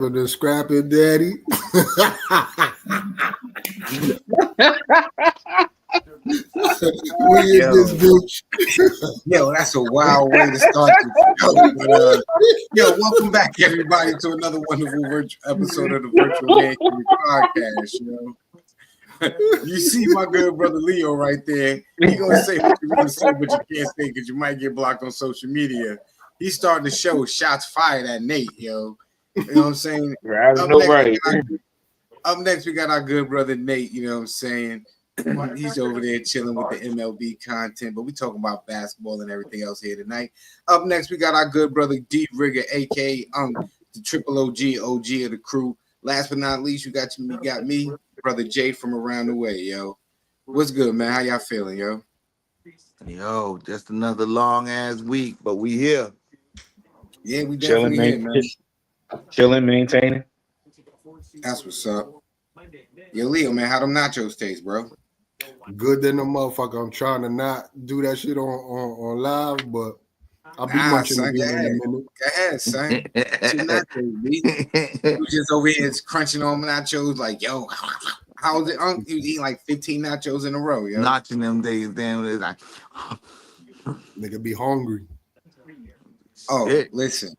For the scrapping daddy. We in this bitch. Yo, that's a wild way to start the show. But, yo, welcome back, everybody, to another wonderful episode of the Virtual Mancave podcast. You see my good brother Leo right there. He gonna say what you want to say, but you can't say because you might get blocked on social media. He's starting to show shots fired at Nate, yo. You know what I'm saying? Up next, we got our good brother Nate. You know what I'm saying? He's over there chilling with the MLB content, but we talking about basketball and everything else here tonight. Up next, we got our good brother D Rigger, aka the Triple OG of the crew. Last but not least, you got me, brother Jay from around the way, yo. What's good, man? How y'all feeling, yo? Yo, just another long ass week, but we here. Yeah, we definitely here, man. Chilling, maintaining. That's what's up. Yo, Leo, man, how them nachos taste, bro? Good than a motherfucker. I'm trying to not do that shit on live, but I'll be munching again in a minute. Go ahead, son. Nachos, B. You just over here crunching on nachos like, yo, how's it? He was eating like 15 nachos in a row, yo. Notching them days, damn, it's like nigga be hungry. Oh, listen.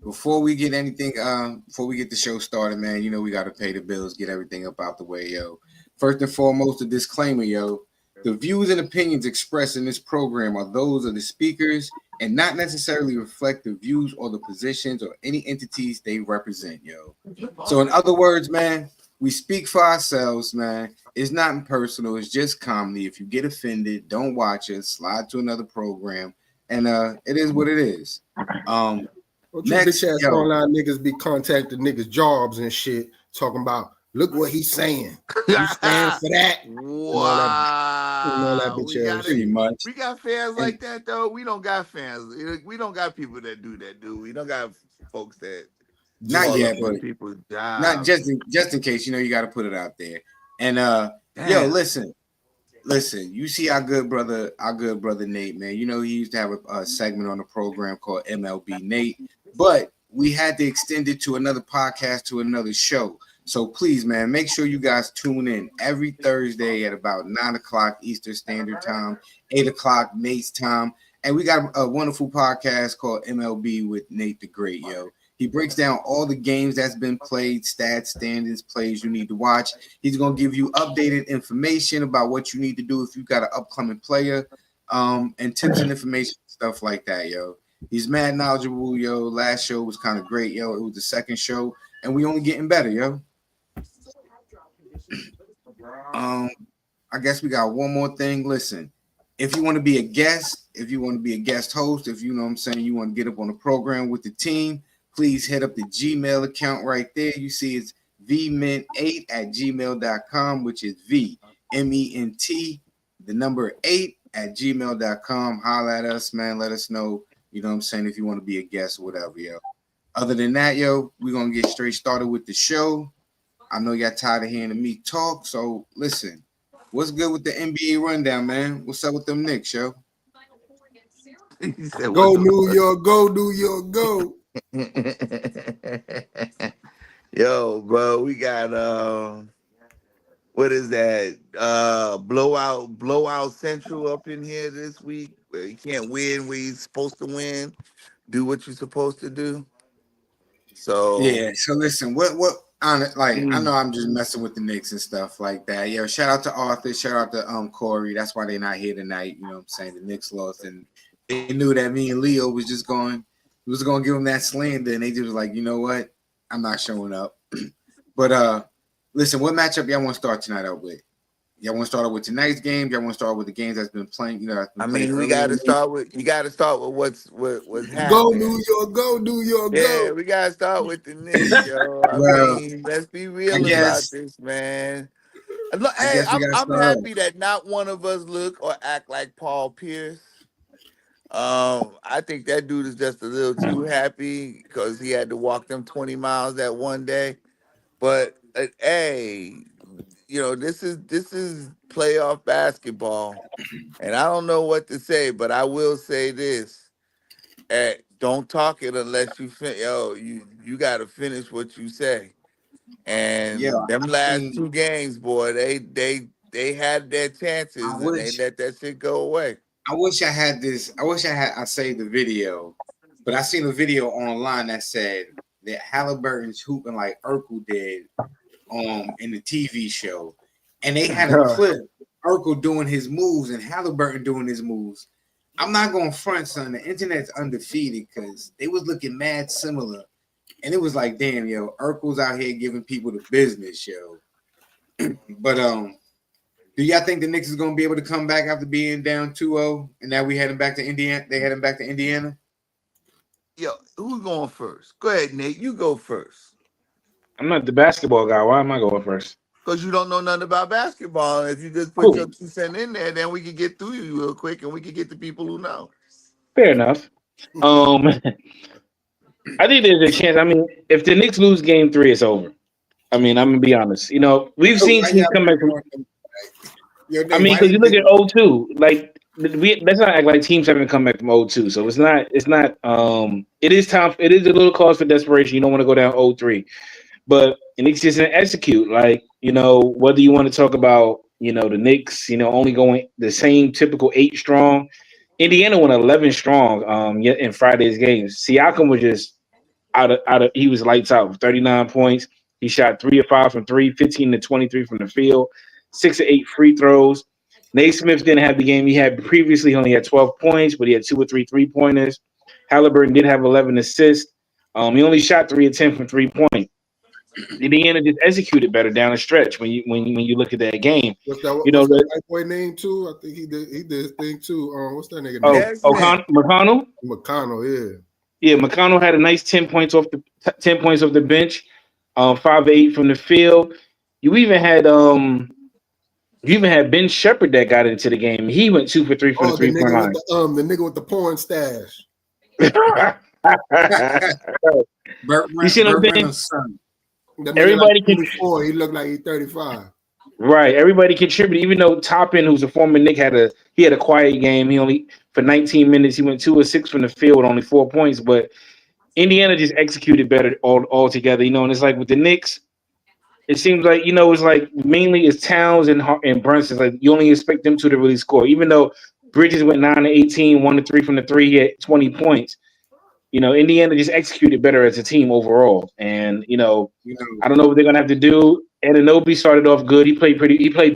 Before we get the show started, man, you know we got to pay the bills, get everything up out the way, yo. First and foremost, a disclaimer, yo. The views and opinions expressed in this program are those of the speakers and not necessarily reflect the views or the positions or any entities they represent, yo. So in other words, man, we speak for ourselves, man. It's not impersonal. It's just comedy. If you get offended, don't watch it. Slide to another program. And it is what it is. What you bitch ass online niggas be contacting niggas' jobs and shit, talking about, look what he's saying. You stand for that. Wow. That bitch ass. Pretty much. We got fans like that, though. We don't got fans. We don't got people that do that, do we? Don't got folks that not yet, but people's jobs. Not just in case, you know, you got to put it out there. And yo, listen, you see our good brother Nate, man. You know, he used to have a segment on the program called MLB Nate, but we had to extend it to another podcast, to another show. So please, man, make sure you guys tune in every Thursday at about 9:00 Eastern Standard Time, 8:00 Nate's time. And we got a wonderful podcast called MLB with Nate the Great, yo. He breaks down all the games that's been played, stats, standings, plays you need to watch. He's going to give you updated information about what you need to do if you got an upcoming player, and tips and information, stuff like that, yo. He's mad knowledgeable, yo. Last show was kind of great, yo. It was the second show, and we only getting better, yo. I guess we got one more thing. Listen, if you want to be a guest, host, if you know what I'm saying, you want to get up on the program with the team, please hit up the Gmail account right there. You see it's vment8@gmail.com, which is VMENT, the number 8@gmail.com. Holla at us, man. Let us know, you know what I'm saying, if you want to be a guest or whatever, yo. Other than that, yo, we're going to get straight started with the show. I know y'all tired of hearing me talk, so listen. What's good with the NBA rundown, man? What's up with them Knicks, yo? Go New York, go New York, go. Yo, bro, we got what is that? Blowout Central up in here this week. Where you can't win where you're supposed to win. Do what you're supposed to do. So yeah. So listen, what on it? Like I know I'm just messing with the Knicks and stuff like that. Yo, shout out to Arthur, shout out to Corey. That's why they're not here tonight. You know what I'm saying? The Knicks lost, and they knew that me and Leo was going to give them that slander, and they just was like, you know what? I'm not showing up. But listen, what matchup y'all want to start tonight out with? Y'all want to start out with tonight's game? Y'all want to start with the games that's been playing? You know, we got to start with. You got to start with what's happening. Go New York, go New York, go. Yeah, we got to start with the Knicks, yo. I mean, let's be real about this, man. Hey, I'm happy that not one of us look or act like Paul Pierce. I think that dude is just a little too happy because he had to walk them 20 miles that one day. But hey, you know, this is playoff basketball, and I don't know what to say, but I will say this: don't talk it unless you you got to finish what you say. Yeah, And them I last mean, two games, boy, they had their I chances and they wish let that shit go away. I wish I had this. I saved the video, but I seen a video online that said that Halliburton's hooping like Urkel did in the TV show, and they had a clip Urkel doing his moves and Halliburton doing his moves. I'm not going to front, son. The internet's undefeated because they was looking mad similar, and it was like, damn, yo, Urkel's out here giving people the business, yo. But do y'all think the Knicks is going to be able to come back after being down 2-0 and now we heading back to Indiana? They heading back to Indiana? Yo, who's going first? Go ahead, Nate. You go first. I'm not the basketball guy. Why am I going first? Because you don't know nothing about basketball. If you just put Cool. your 2 cents in there, then we can get through you real quick and we can get the people who know. Fair enough. I think there's a chance. I mean, if the Knicks lose game 3, it's over. I mean, I'm gonna be honest. You know, we've seen teams come back from. I mean, because you look at 0-2, like let's not act like teams haven't come back from 0-2. So it's not. It's not. It is time. It is a little cause for desperation. You don't want to go down 0-3, but the Knicks just didn't execute. Like, you know, whether you want to talk about, you know, the Knicks, you know, only going the same typical 8 strong. Indiana went 11 strong. Yet in Friday's games, Siakam was just out of he was lights out, 39 points. He shot 3 of 5 from 3, 15 to 23 from the field, 6 of 8 free throws. Naismith didn't have the game he had previously. He only had 12 points, but he had 2 or 3 3-pointers. Halliburton did have 11 assists. He only shot 3 of 10 from 3-point. Indiana just executed better down the stretch when you look at that game. What's that white boy name too? I think he did his thing too. What's that nigga name? McConnell. McConnell, yeah. Yeah, McConnell had a nice 10 points off the bench, 5 of 8 from the field. You even had Ben Shepherd that got into the game. He went 2 for 3 from the 3-point line. The nigga with the porn stash. You see what I'm saying? Everybody like 24, he looked like he's 35. Right. Everybody contributed, even though Toppin, who's a former Knick, had a quiet game. He only for 19 minutes, he went 2 of 6 from the field, only 4 points. But Indiana just executed better all together, you know. And it's like with the Knicks, it seems like, you know, it's like mainly it's Towns and Brunson. Like you only expect them to really score, even though Bridges went 9 of 18, 1 of 3 from the 3, he had 20 points. You know, Indiana just executed better as a team overall. And, you know, I don't know what they're gonna have to do. Anunoby started off good. He played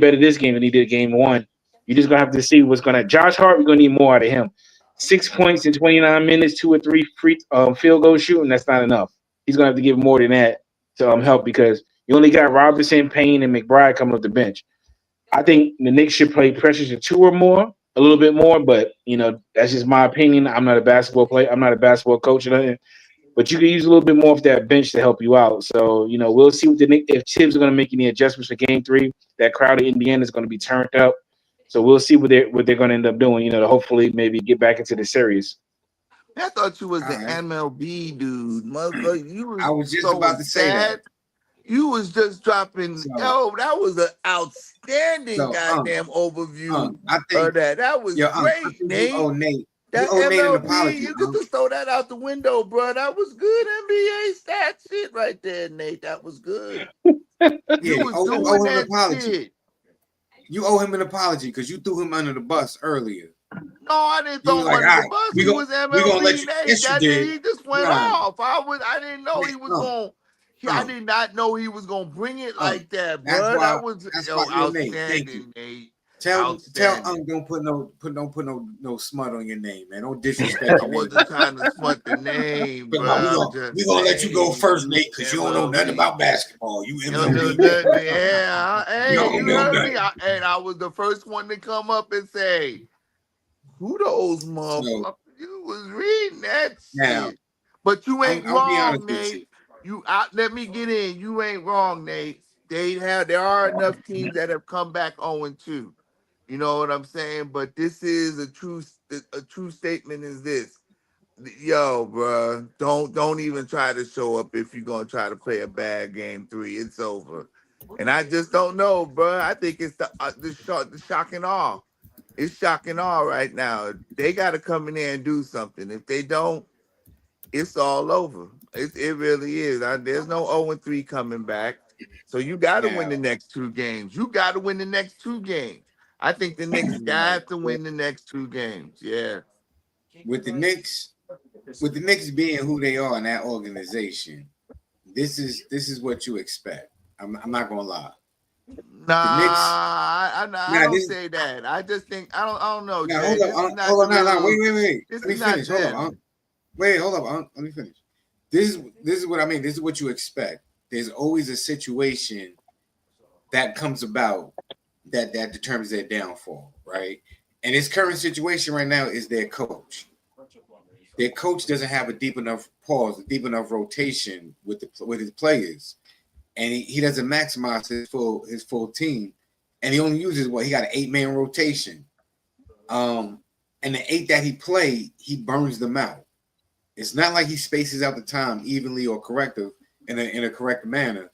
better this game than he did game 1. You're just gonna have to see what's gonna. Josh Hart, we're gonna need more out of him. 6 points in 29 minutes, 2 or 3 free field goal shooting. That's not enough. He's gonna have to give more than that to help, because you only got Robinson, Payne, and McBride coming off the bench. I think the Knicks should play pressure to 2 or more, a little bit more, but you know, that's just my opinion. I'm not a basketball player. I'm not a basketball coach or nothing. But you can use a little bit more of that bench to help you out. So, you know, we'll see if Tibbs are going to make any adjustments for game 3. That crowd of Indiana is going to be turned up. So we'll see what they're going to end up doing, you know, to hopefully maybe get back into the series. I thought you was the MLB dude. Motherfucker, I was just about to say that. You was just dropping. That was an outstanding goddamn overview I think, of that. That was great, Nate. Nate. That MLB, you get to throw that out the window, bro. That was good NBA stat shit right there, Nate. That was good. You was doing that shit. You owe him an apology because you threw him under the bus earlier. No, I didn't throw him under the bus. He was MLB, Nate. He just went off. I didn't know he was going. I did not know he was gonna bring it like that, bro. That was outstanding, Nate. Tell don't put no smut on your name, man. Don't disrespect. I wasn't trying to smut the name, bro. We're gonna let you go first, Nate, because you don't know nothing about basketball. You MLB. Hey, you heard me. I was the first one to come up and say, "Who those motherfuckers?" You was reading that shit, but you ain't wrong, Nate. Let me get in. You ain't wrong, Nate. There are enough teams that have come back 0-2. You know what I'm saying? But this is a true statement. Is this, yo, bro? Don't even try to show up if you're gonna try to play a bad game 3. It's over. And I just don't know, bro. I think it's the shock and awe. It's shock and awe right now. They got to come in there and do something. If they don't, it's all over. It really is. There's no 0-3 coming back. So you got to win the next 2 games. You got to win the next 2 games. I think the Knicks got to win the next 2 games. Yeah. With the Knicks being who they are in that organization, this is what you expect. I'm not gonna lie. Nah, I don't say that. I just think I don't know. Nah, Jay. hold up, wait. This Let me is finish. not Hold up, wait, hold up. Let me finish. This is what I mean. This is what you expect. There's always a situation that comes about that determines their downfall, right? And his current situation right now is their coach. Their coach doesn't have a deep enough rotation with his players, and he doesn't maximize his full team, and he only uses he got an 8-man rotation, and the 8 that he play, he burns them out. It's not like he spaces out the time evenly or corrective in a correct manner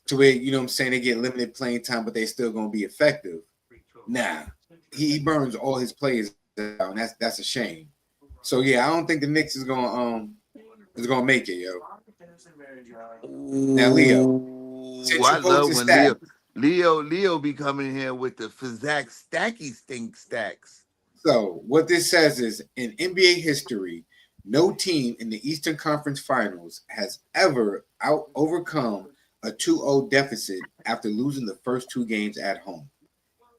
to where, you know what I'm saying, they get limited playing time, but they still gonna be effective. Nah, he burns all his players out, and that's a shame. So yeah, I don't think the Knicks is gonna make it, yo. Now, Leo, since I you vote love to when stack, Leo be coming here with the Fizak stacky stacks. So what this says is, in NBA history, no team in the Eastern Conference Finals has ever overcome a 2-0 deficit after losing the first 2 games at home.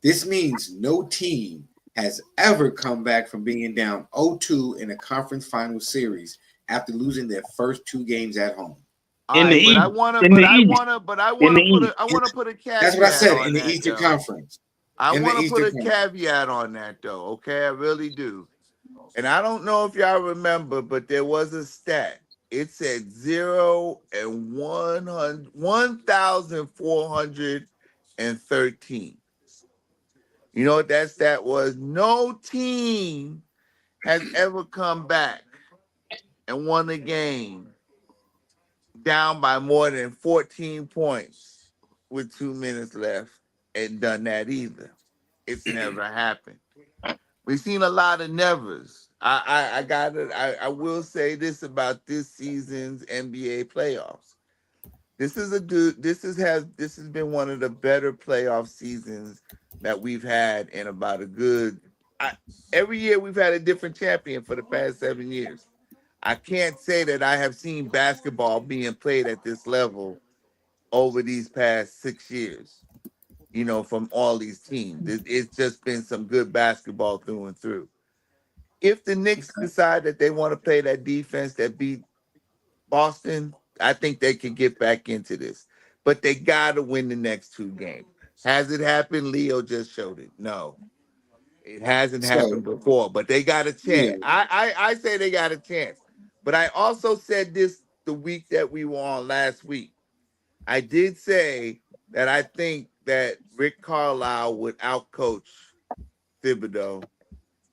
This means no team has ever come back from being down 0-2 in a conference final series after losing their first 2 games at home. I want to put a caveat. That's what I said, on in the that, Eastern though. Conference. I want to put a caveat on that, though. Okay, I really do. And I don't know if y'all remember, but there was a stat. It said 0 and 1,413. You know what that stat was? No team has ever come back and won a game down by more than 14 points with 2 minutes left and done that either. It's never happened. We've seen a lot of nevers. I will say this about this season's NBA playoffs. This has been one of the better playoff seasons that we've had in about a good. Every year we've had a different champion for the past 7 years. I can't say that I have seen basketball being played at this level over these past 6 years. You know, from all these teams, it's just been some good basketball through and through. If the Knicks decide that they want to play that defense that beat Boston, I think they can get back into this. But they got to win the next 2 games. Has it happened? Leo just showed it. No, it hasn't happened before, but they got a chance. Yeah. I say they got a chance. But I also said this the week that we were on last week. I did say that I think that Rick Carlisle would outcoach Thibodeau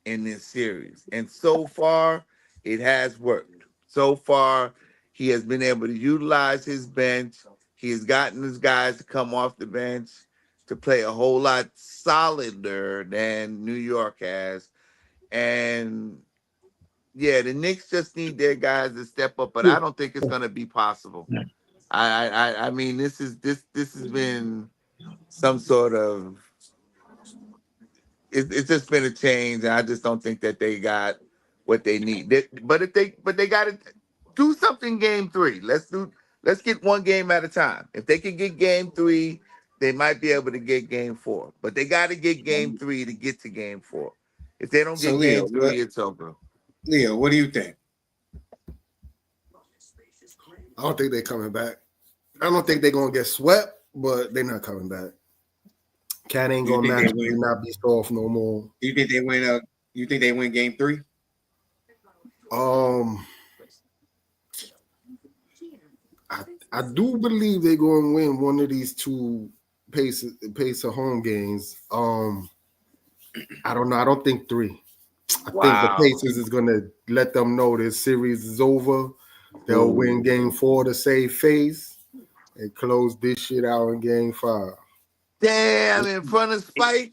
in this series. And so far, it has worked. So far, he has been able to utilize his bench. He has gotten his guys to come off the bench to play a whole lot solider than New York has. And yeah, the Knicks just need their guys to step up, but I don't think it's going to be possible. I mean, this has been some sort of it's just been a change, and I just don't think that they got what they need. But they got to do something game 3. Let's get 1 game at a time. If they can get game 3, they might be able to get game 4. But they got to get game 3 to get to game 4. If they don't get game 3, it's over. Leo, what do you think? I don't think they're coming back. I don't think they're gonna get swept, but they're not coming back. Cat ain't gonna magically not be soft no more. You think they win? You think they win game 3? I do believe they're gonna win one of these 2 pace of home games. I don't know. I don't think 3. I think the Pacers is gonna let them know this series is over. They'll win game 4 to save face and close this shit out in game 5. Damn, in front of Spike.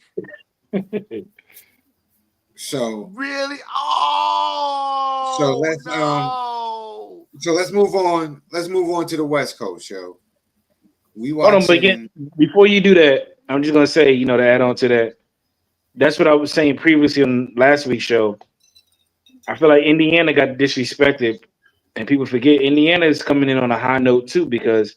So really? Oh, so let's no. So let's move on. Let's move on to the West Coast, yo. We Hold on, but again, watching. before you do that, I'm just gonna say, to add on to that, that's what I was saying previously on last week's show. I feel like Indiana got disrespected, and people forget Indiana is coming in on a high note too because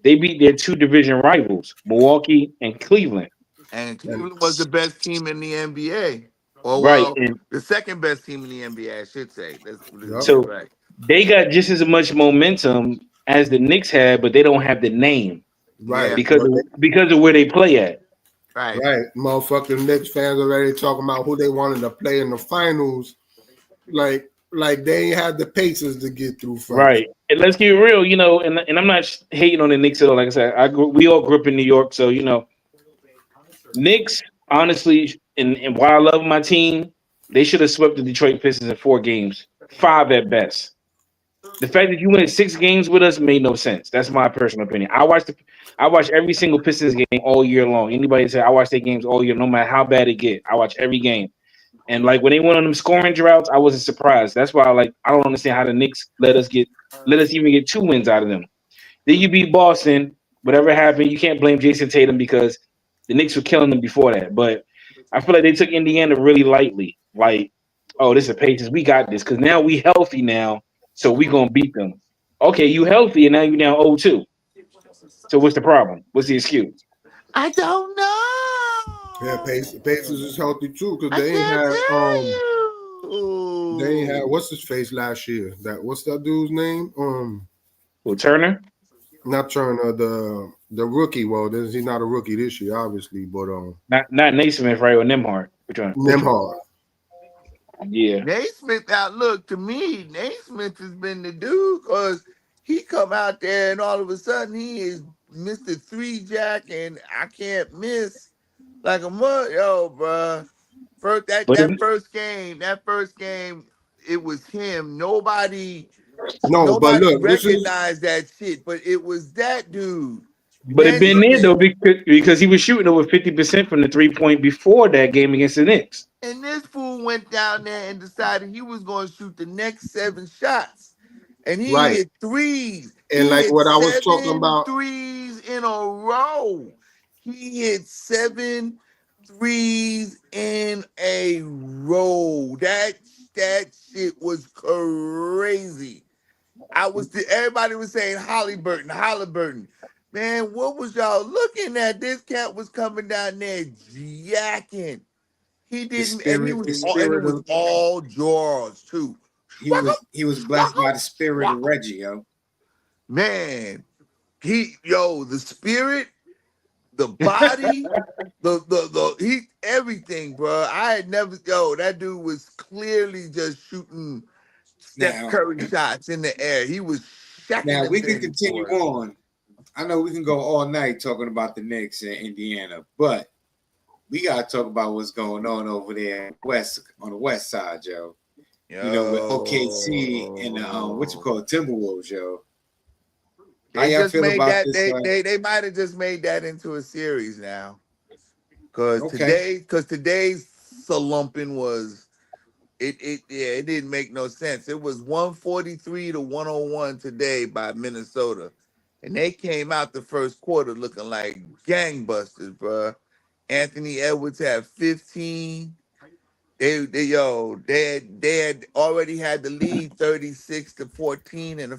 they beat their two division rivals, Milwaukee and Cleveland. And Cleveland was the best team in the NBA. Or Right, well, and the second best team in the NBA, I should say. Let's Yep. get it so right. they got just as much momentum as the Knicks had, but they don't have the name Right. Yeah, because of where they play at. right. Right. Motherfucking Knicks fans already talking about who they wanted to play in the finals. Like they ain't had the paces to get through first. Right. And let's get real, and I'm not hating on the Knicks at all. Like I said, we all grew up in New York, so Knicks, honestly, and while I love my team, they should have swept the Detroit Pistons in 4 games, 5 at best. The fact that you went 6 games with us made no sense. That's my personal opinion. I watch every single Pistons game all year long. Anybody say I watch their games all year, no matter how bad it get, I watch every game. And like when they went on them scoring droughts, I wasn't surprised. That's why I don't understand how the Knicks let us even get 2 wins out of them. Then you beat Boston. Whatever happened, you can't blame Jason Tatum because the Knicks were killing them before that. But I feel like they took Indiana really lightly. Like, oh, this is Pacers. We got this because now we healthy now, so we gonna beat them. Okay, you healthy and now you down 0-2. So what's the problem? What's the excuse? I don't Yeah, know. Pacers is healthy too because I can't tell they ain't had you. what's his face last year. What's that dude's name? Well, Turner. Not Turner, the rookie. Well, he's not a rookie this year, obviously, but Not Naismith, right? Or Nemhart. Which one? Nemhard. Yeah. Naismith, now look, to me, Naismith has been the dude because he come out there and all of a sudden he is Mr. Three Jack and I can't miss like a mud. Yo, bruh. First But that first game, it was him. Nobody No, but nobody look, this is recognized that shit, but it was that dude. it been there Naismith. though because he was shooting over 50% from the 3-point before that game against the Knicks. And this fool went down there and decided he was going to shoot the next 7 shots. And he right. hit threes. And He like hit what I was talking seven about, threes in a row. He hit 7 threes in a row. That shit was crazy. Everybody was saying Halliburton. Man, what was y'all looking at? This cat was coming down there jacking. He didn't, and The it spirit was of all jaws too. he was blessed by the spirit of Reggie, yo. Man, the spirit, the body, he everything, bro. I had never, that dude was clearly just shooting Steph Now, Curry shots in the air. He was shacking now them we can things, continue boy. on. I know we can go all night talking about the Knicks in Indiana, but we gotta talk about what's going on over there on the west side, yo. With OKC and what you call Timberwolves, yo. How They y'all just feel made about that. this? They might have just made that into a series now. Cause Okay. today's slumping was it didn't make no sense. It was 143 to 101 today by Minnesota. And they came out the first quarter looking like gangbusters, bro. Anthony Edwards had 15. They had already had the lead 36-14 in the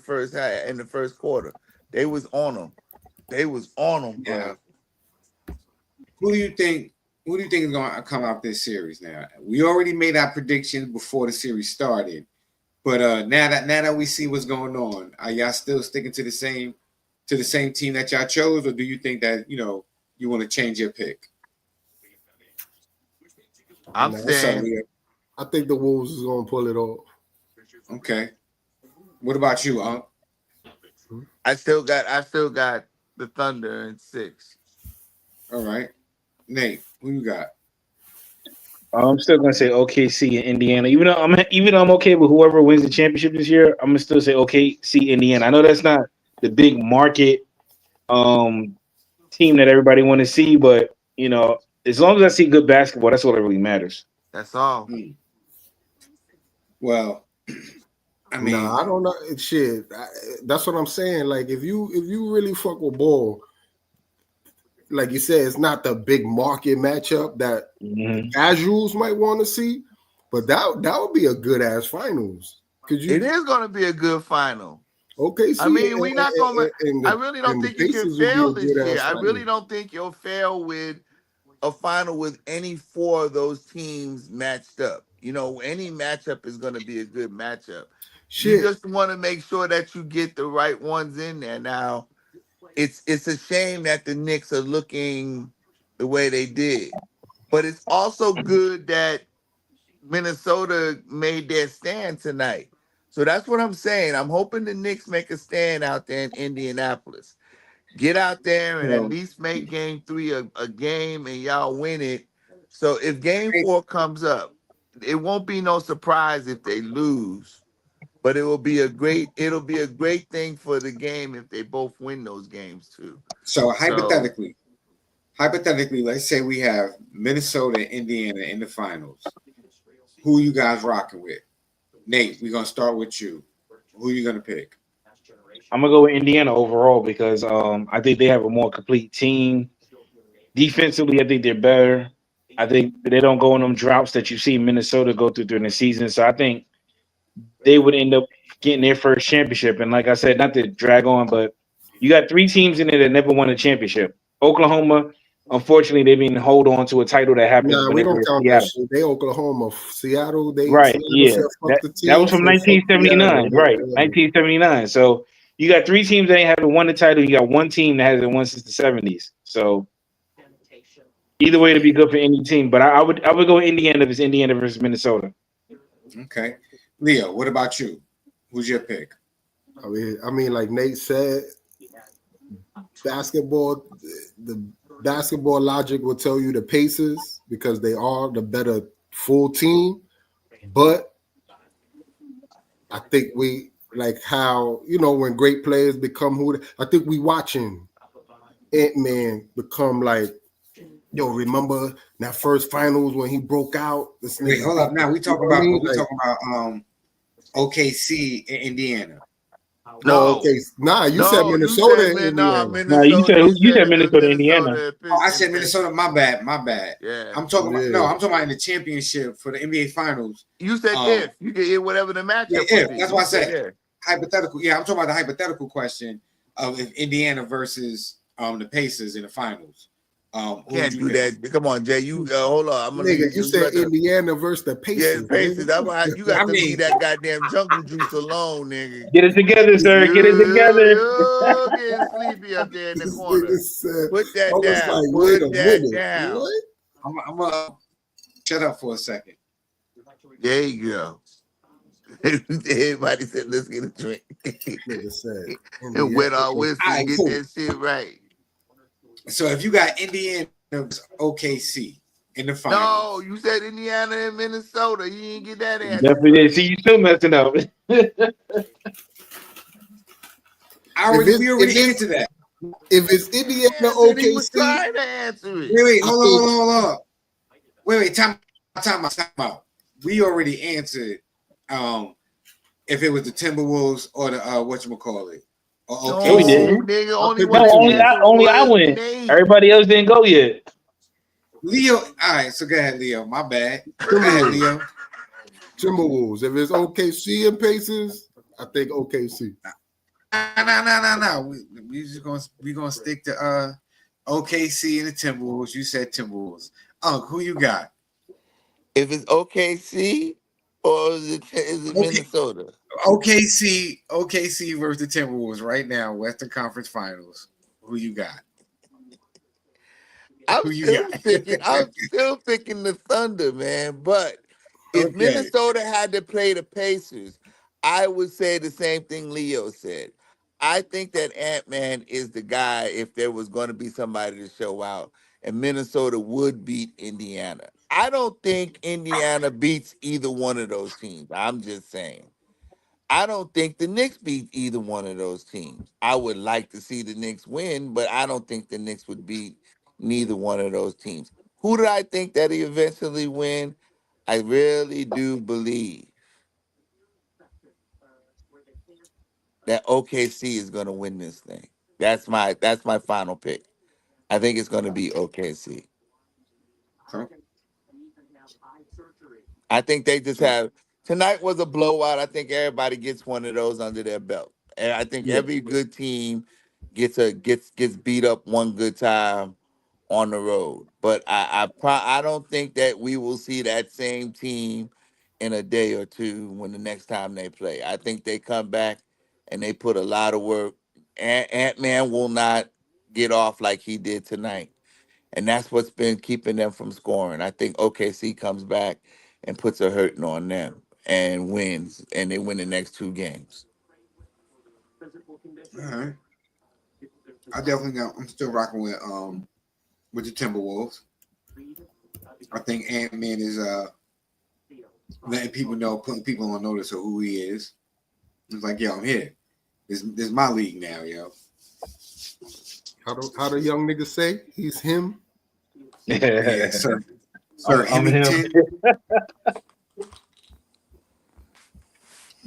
first quarter. They was on them. They was on them, Yeah. bro. Who do you think? Who do you think is going to come out this series? Now we already made our predictions before the series started, but now that we see what's going on, are y'all still sticking to the same team that y'all chose, or do you think that you want to change your pick? I'm What's up, saying Leo? I think the Wolves is gonna pull it off. Okay. What about you, Unc? I still got the Thunder in 6. All right, Nate, who you got? I'm still gonna say OKC and Indiana. Even though I'm okay with whoever wins the championship this year, I'm gonna still say OKC Indiana. I know that's not the big market team that everybody want to see, but as long as I see good basketball, that's all that really matters. That's all. Well, I mean, nah, I don't know. Shit, that's what I'm saying. Like, if you really fuck with ball, like you said, it's not the big market matchup that the casuals might want to see, but that would be a good ass finals. Could It you? is going to be a good final. I OKC mean, we not going to. I really don't and the think you can Pacers would be fail a this good year. ass I really final. don't think you'll fail with a final with any four of those teams matched up. You know, any matchup is going to be a good matchup. You Shit, just want to make sure that you get the right ones in there. Now, it's a shame that the Knicks are looking the way they did, but it's also good that Minnesota made their stand tonight. So that's what I'm saying. I'm hoping the Knicks make a stand out there in Indianapolis. Get out there and at so, least make game three a game and y'all win it. So if game four comes up, it won't be no surprise if they lose. But it'll be a great thing for the game if they both win those games too. so So hypothetically, let's say we have Minnesota and Indiana in the finals. Who you guys rocking with? Nate, we're gonna start with you. Who you gonna pick? I'm gonna go with Indiana overall because I think they have a more complete team. Defensively, I think they're better. I think they don't go in them droughts that you see Minnesota go through during the season. So I think they would end up getting their first championship. And like I said, not to drag on, but you got three teams in there that never won a championship. Oklahoma, unfortunately, they didn't hold on to a title that happens nah, we whenever don't it's count that Seattle. shit. They Oklahoma, Seattle. Right, Seattle yeah. said fuck the That was team, from so fuck Seattle. 1979, right? 1979. So you got three teams that ain't haven't won the title. You got one team that hasn't won since the 70s. So either way, to be good for any team. But I would go Indiana if it's Indiana versus Minnesota. Okay, Leo. What about you? Who's your pick? I mean, like Nate said, basketball, the basketball logic will tell you the Pacers because they are the better full team. But I think we like how when great players become I think we watching Ant-Man become like, yo, remember that first finals when he broke out? This Wait, nigga hold up. beat Now we you know talking what I about, mean? but we Like, talking about OKC in Indiana. oh, no, okay. Nah, you said no, you Minnesota said and Minnesota. Indiana. No, You you said said it was Minnesota, Indiana. Minnesota. Oh, I said Minnesota. My bad. My bad. Yeah. I'm talking about Yeah. I'm talking about in the championship for the NBA Finals. You said if you could hit whatever the Yeah, matchup would if be. that's You why I said said if. hypothetical. Yeah, I'm talking about the hypothetical question of if Indiana versus the Pacers in the finals. Who would Can't you do pick? that. Come on, Jay. You hold on. I'm gonna Nigga, leave you you. said Indiana versus the Yeah, Pacers, Pacers. nigga. You got I to leave mean, that goddamn jungle juice alone, nigga. Get it together, sir. Get it together. You getting sleepy up there in the This nigga corner. said, Put I that was down. like, wait Put a that minute. down. What? I'm gonna shut up for a second. There you go. Everybody said, "Let's get a drink." Nigga said, And Indiana wet our versus whiskey All and right, get cool. that shit right. So if you got Indiana versus OKC in the No, finals, you said Indiana and Minnesota. You didn't get that answer Definitely did. first. See, you still messing up. we already answered that. if it's Indiana Answered. He was OKC, trying to answer it. Wait, I hold on, think hold on. Wait, time out. We already answered if it was the Timberwolves or the whatchamacallit or Yeah, we OKC. No, did. nigga. I Only picked one the No, that Timberwolves. answered only I was went. Nate. Everybody else didn't go yet. Leo, all right, so go ahead, Leo. My bad. Go ahead, Timberwolves. Leo. Timberwolves. If it's OKC and Pacers, I think OKC. No. We gonna stick to OKC and the Timberwolves. You said Timberwolves. Who you got? If it's OKC or is it Okay, Minnesota? OKC versus the Timberwolves right now, Western Conference Finals. Who you got? I'm Who you still got? thinking. I'm still thinking the Thunder, man. But if Okay. Minnesota had to play the Pacers, I would say the same thing Leo said. I think that Ant-Man is the guy if there was going to be somebody to show out, and Minnesota would beat Indiana. I don't think Indiana beats either one of those teams. I'm just saying. I don't think the Knicks beat either one of those teams. I would like to see the Knicks win, but I don't think the Knicks would beat neither one of those teams. Who do I think that he eventually win? I really do believe that OKC is going to win this thing. That's my final pick. I think it's going to be OKC. Okay. I think they just have tonight was a blowout. I think everybody gets one of those under their belt, and I think every good team gets beat up one good time on the road. But I don't think that we will see that same team in a day or two when the next time they play. I think they come back and they put a lot of work. Ant-Man will not get off like he did tonight. And that's what's been keeping them from scoring. I think OKC comes back and puts a hurting on them and wins, and they win the next 2 games. All right. I'm still rocking with the Timberwolves. I think Ant-Man is letting people know, putting people on notice of who he is. It's like, yo, I'm here. This is my league now, yo. How the young niggas say? He's him. Yeah, sir. Sir Hemmington.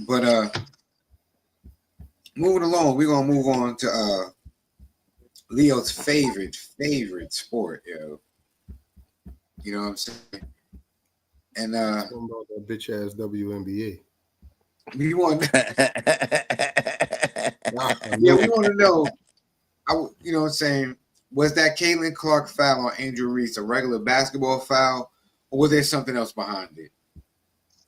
But moving along, we're gonna move on to Leo's favorite sport, yo. You know what I'm saying? And Talking about that bitch ass WNBA. we want yeah, we want to know, you know what I'm saying, was that Caitlin Clark foul on Angel Reese a regular basketball foul, or was there something else behind it?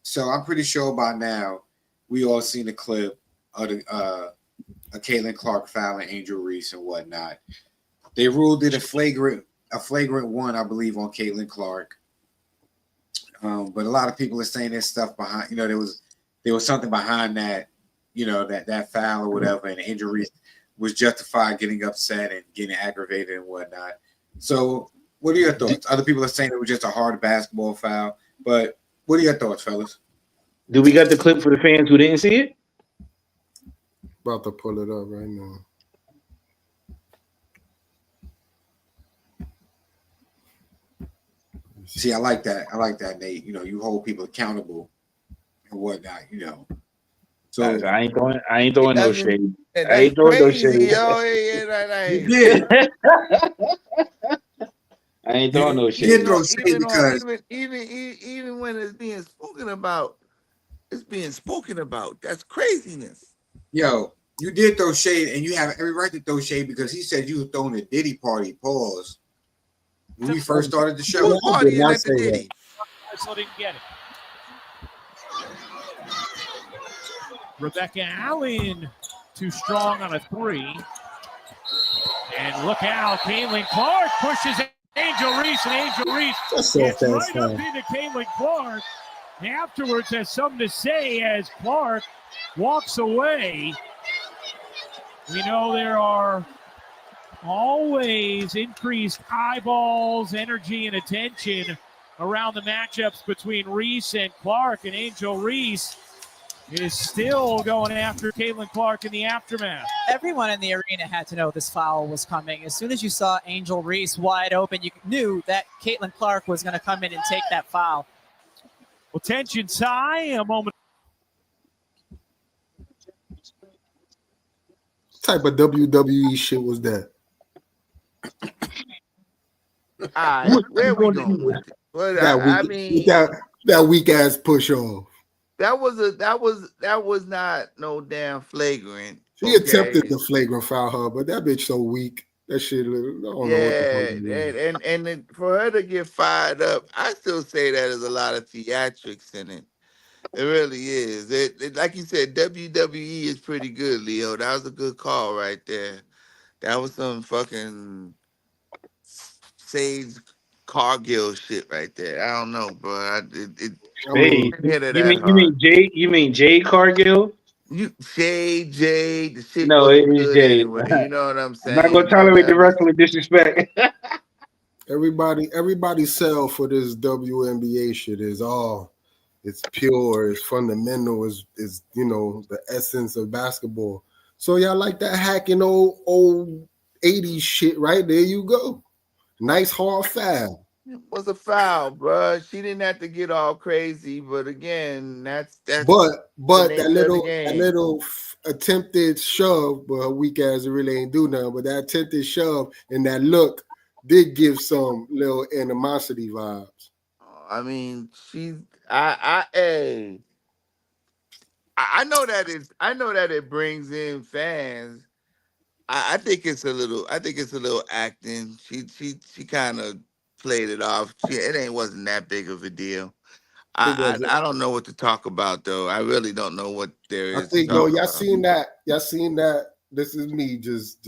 So I'm pretty sure by now we all seen the clip of a Caitlin Clark foul and Angel Reese and whatnot. They ruled it a flagrant one, I believe, on Caitlin Clark. But a lot of people are saying there's stuff behind. You know, there was something behind that. You know, that foul or whatever, and Angel Reese was justified getting upset and getting aggravated and whatnot. So, what are your thoughts? Other people are saying it was just a hard basketball foul, but what are your thoughts, fellas? Do we got the clip for the fans who didn't see it? About to pull it up right now. See, I like that. I like that, Nate. You know, you hold people accountable and whatnot. You know, so I ain't throwing no shade. I That's ain't throwing no crazy, shade. yo. you did. I ain't throwing no You shade. did throw shade because Even when it's being spoken about, That's craziness. yo, you did throw shade, and you have every right to throw shade because he said you were throwing a Diddy party. Pause. When we first started the show, Who's partying at the Diddy? So didn't get it. Rebecca Allen too strong on a 3. And look out, Caitlin Clark pushes Angel Reese, and Angel Reese gets right up into Caitlin Clark. And afterwards has something to say as Clark walks away. We know there are always increased eyeballs, energy, and attention around the matchups between Reese and Clark, and Angel Reese is still going after Caitlin Clark in the aftermath. Everyone in the arena had to know this foul was coming. As soon as you saw Angel Reese wide open, you knew that Caitlin Clark was going to come in and take that foul. Well, tension's high. A moment. What type of WWE shit was that? All right, where we going with it? Well, that weak ass push off. That was not no damn flagrant. She attempted the flagrant foul her, but that bitch so weak. That shit. I don't know what the fuck and for her to get fired up, I still say that there's a lot of theatrics in it. It really is. It like you said, WWE is pretty good, Leo. That was a good call right there. That was some fucking Sage Cargill shit right there. I don't know, bro. You mean Jade Cargill? The shit No, wasn't it is good Jade. anyway. You know what I'm saying? I'm not gonna tolerate the wrestling disrespect. Everybody sell for this WNBA shit is it's pure, it's fundamental, is you know the essence of basketball. So y'all like that hacking old 80s shit, right? There you go. Nice hard foul. It was a foul, bro. She didn't have to get all crazy, but again, that's but the that nature of the little game. attempted shove, but her weak ass really ain't do nothing. But that attempted shove and that look did give some little animosity vibes. I mean, hey, I know that it brings in fans. I think it's a little. I think it's a little acting. She kind of played it off. It ain't wasn't that big of a deal. It wasn't. I don't know what to talk about though. I really don't know what there I is to think though, talk y'all about. seen that. Y'all seen that. This is me just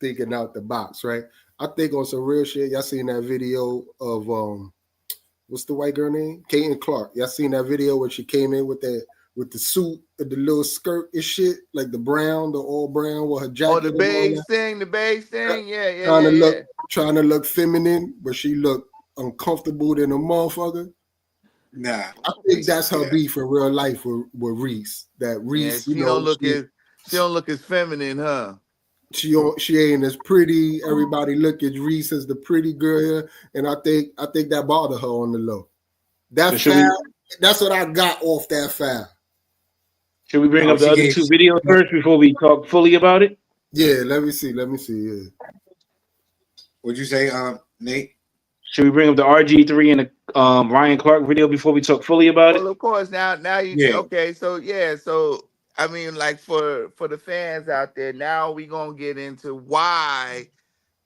thinking out the box, right? I think on some real shit. Y'all seen that video of what's the white girl name? Caitlin Clark. Y'all seen that video where she came in with the suit and the little skirt and shit, like the all brown with her Oh, jacket the and all beige that. thing, Trying yeah. to look feminine, but she looked uncomfortable than a motherfucker. Nah, I think that's her beef in real life with Reese. That Yeah, Reese, you know, she don't look as feminine, huh? she ain't as pretty. Everybody look at Reese as the pretty girl, and I think that bothered her on the low. That So foul, that's what I got off that foul. should we bring no, up the she other gave. two videos first before we talk fully about it? Yeah, let me see. Yeah. What'd you say, Nate? Should we bring up the RG3 and the Ryan Clark video before we talk fully about Well, it? of course. Now you Yeah. okay? So yeah, so I mean, like for the fans out there, now we gonna get into why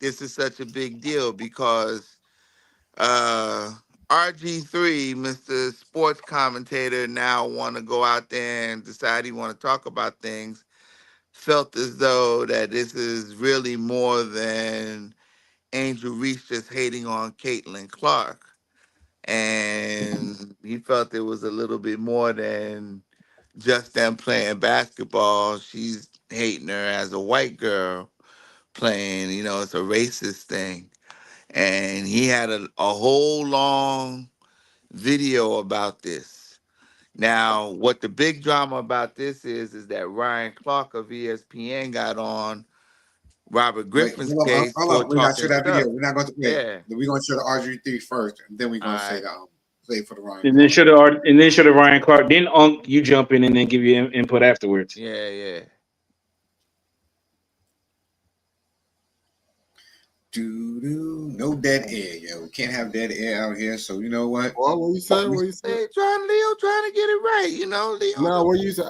this is such a big deal because RG3, Mr. Sports Commentator, now want to go out there and decide he want to talk about things. Felt as though that this is really more than Angel Reese just hating on Caitlin Clark. And he felt it was a little bit more than just them playing basketball. She's hating her as a white girl playing, it's a racist thing. And he had a whole long video about this. Now, what the big drama about this is that Ryan Clark of ESPN got on Robert Wait, Griffin's hold case on, for We gotta show talking that video. stuff. We're not going to wait. Yeah. We're going to show the RG3 first, and then we're All going to say right. the play for the Ryan And then Clark. should have Ryan Clark. Then you jump in and then give you input afterwards. Yeah. No dead air, yo. We can't have dead air out here. So you know what? Well, what you said? Hey, Leo trying to get it right. Leo. No, what you said?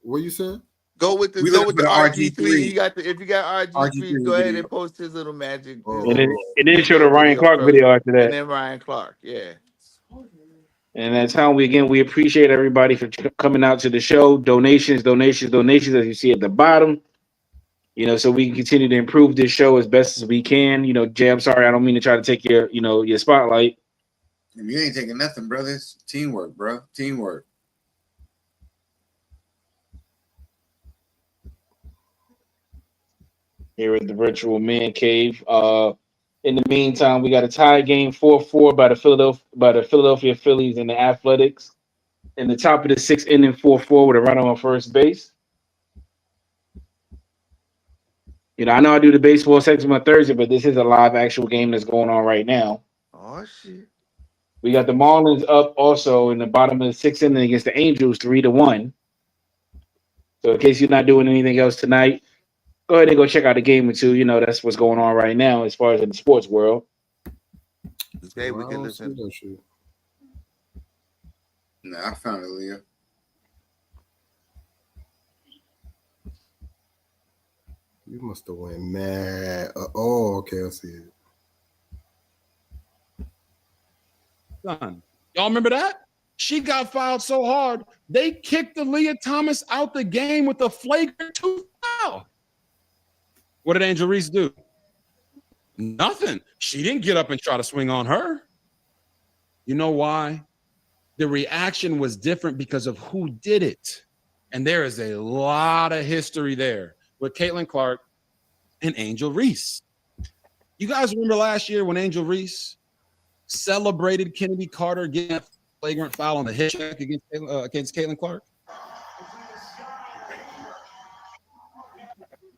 What you said? Go with the We looking for the RG3. RG3. If you got RG3, go ahead video. and post his little magic. Oh. And then show the Ryan Clark first, video after and that. then Ryan Clark. Yeah. And that's how we appreciate everybody for coming out to the show. Donations, as you see at the bottom. So we can continue to improve this show as best as we can. Jay, I'm sorry, I don't mean to try to take your spotlight. You ain't taking nothing, brother. It's teamwork, bro. Teamwork. Here at the virtual man cave. In the meantime, we got a tie game 4-4 by the Philadelphia Phillies and the Athletics. In the top of the sixth inning, 4-4 with a runner on first base. I know I do the baseball section on Thursday, but this is a live actual game that's going on right now. Oh shit. We got the Marlins up also in the bottom of the sixth inning against the Angels 3-1. So in case you're not doing anything else tonight, go ahead and go check out a game or two. That's what's going on right now as far as in the sports world. Okay, we can listen. Nah, I found it, Leo. You must have went mad. Okay, I see it. Son, y'all remember that? She got fouled so hard, they kicked Aaliyah Thomas out the game with a flagrant 2 foul. What did Angel Reese do? Nothing. She didn't get up and try to swing on her. You know why? The reaction was different because of who did it. And there is a lot of history there with Caitlin Clark and Angel Reese. You guys remember last year when Angel Reese celebrated Kennedy Carter getting a flagrant foul on the hit check against Caitlin Clark?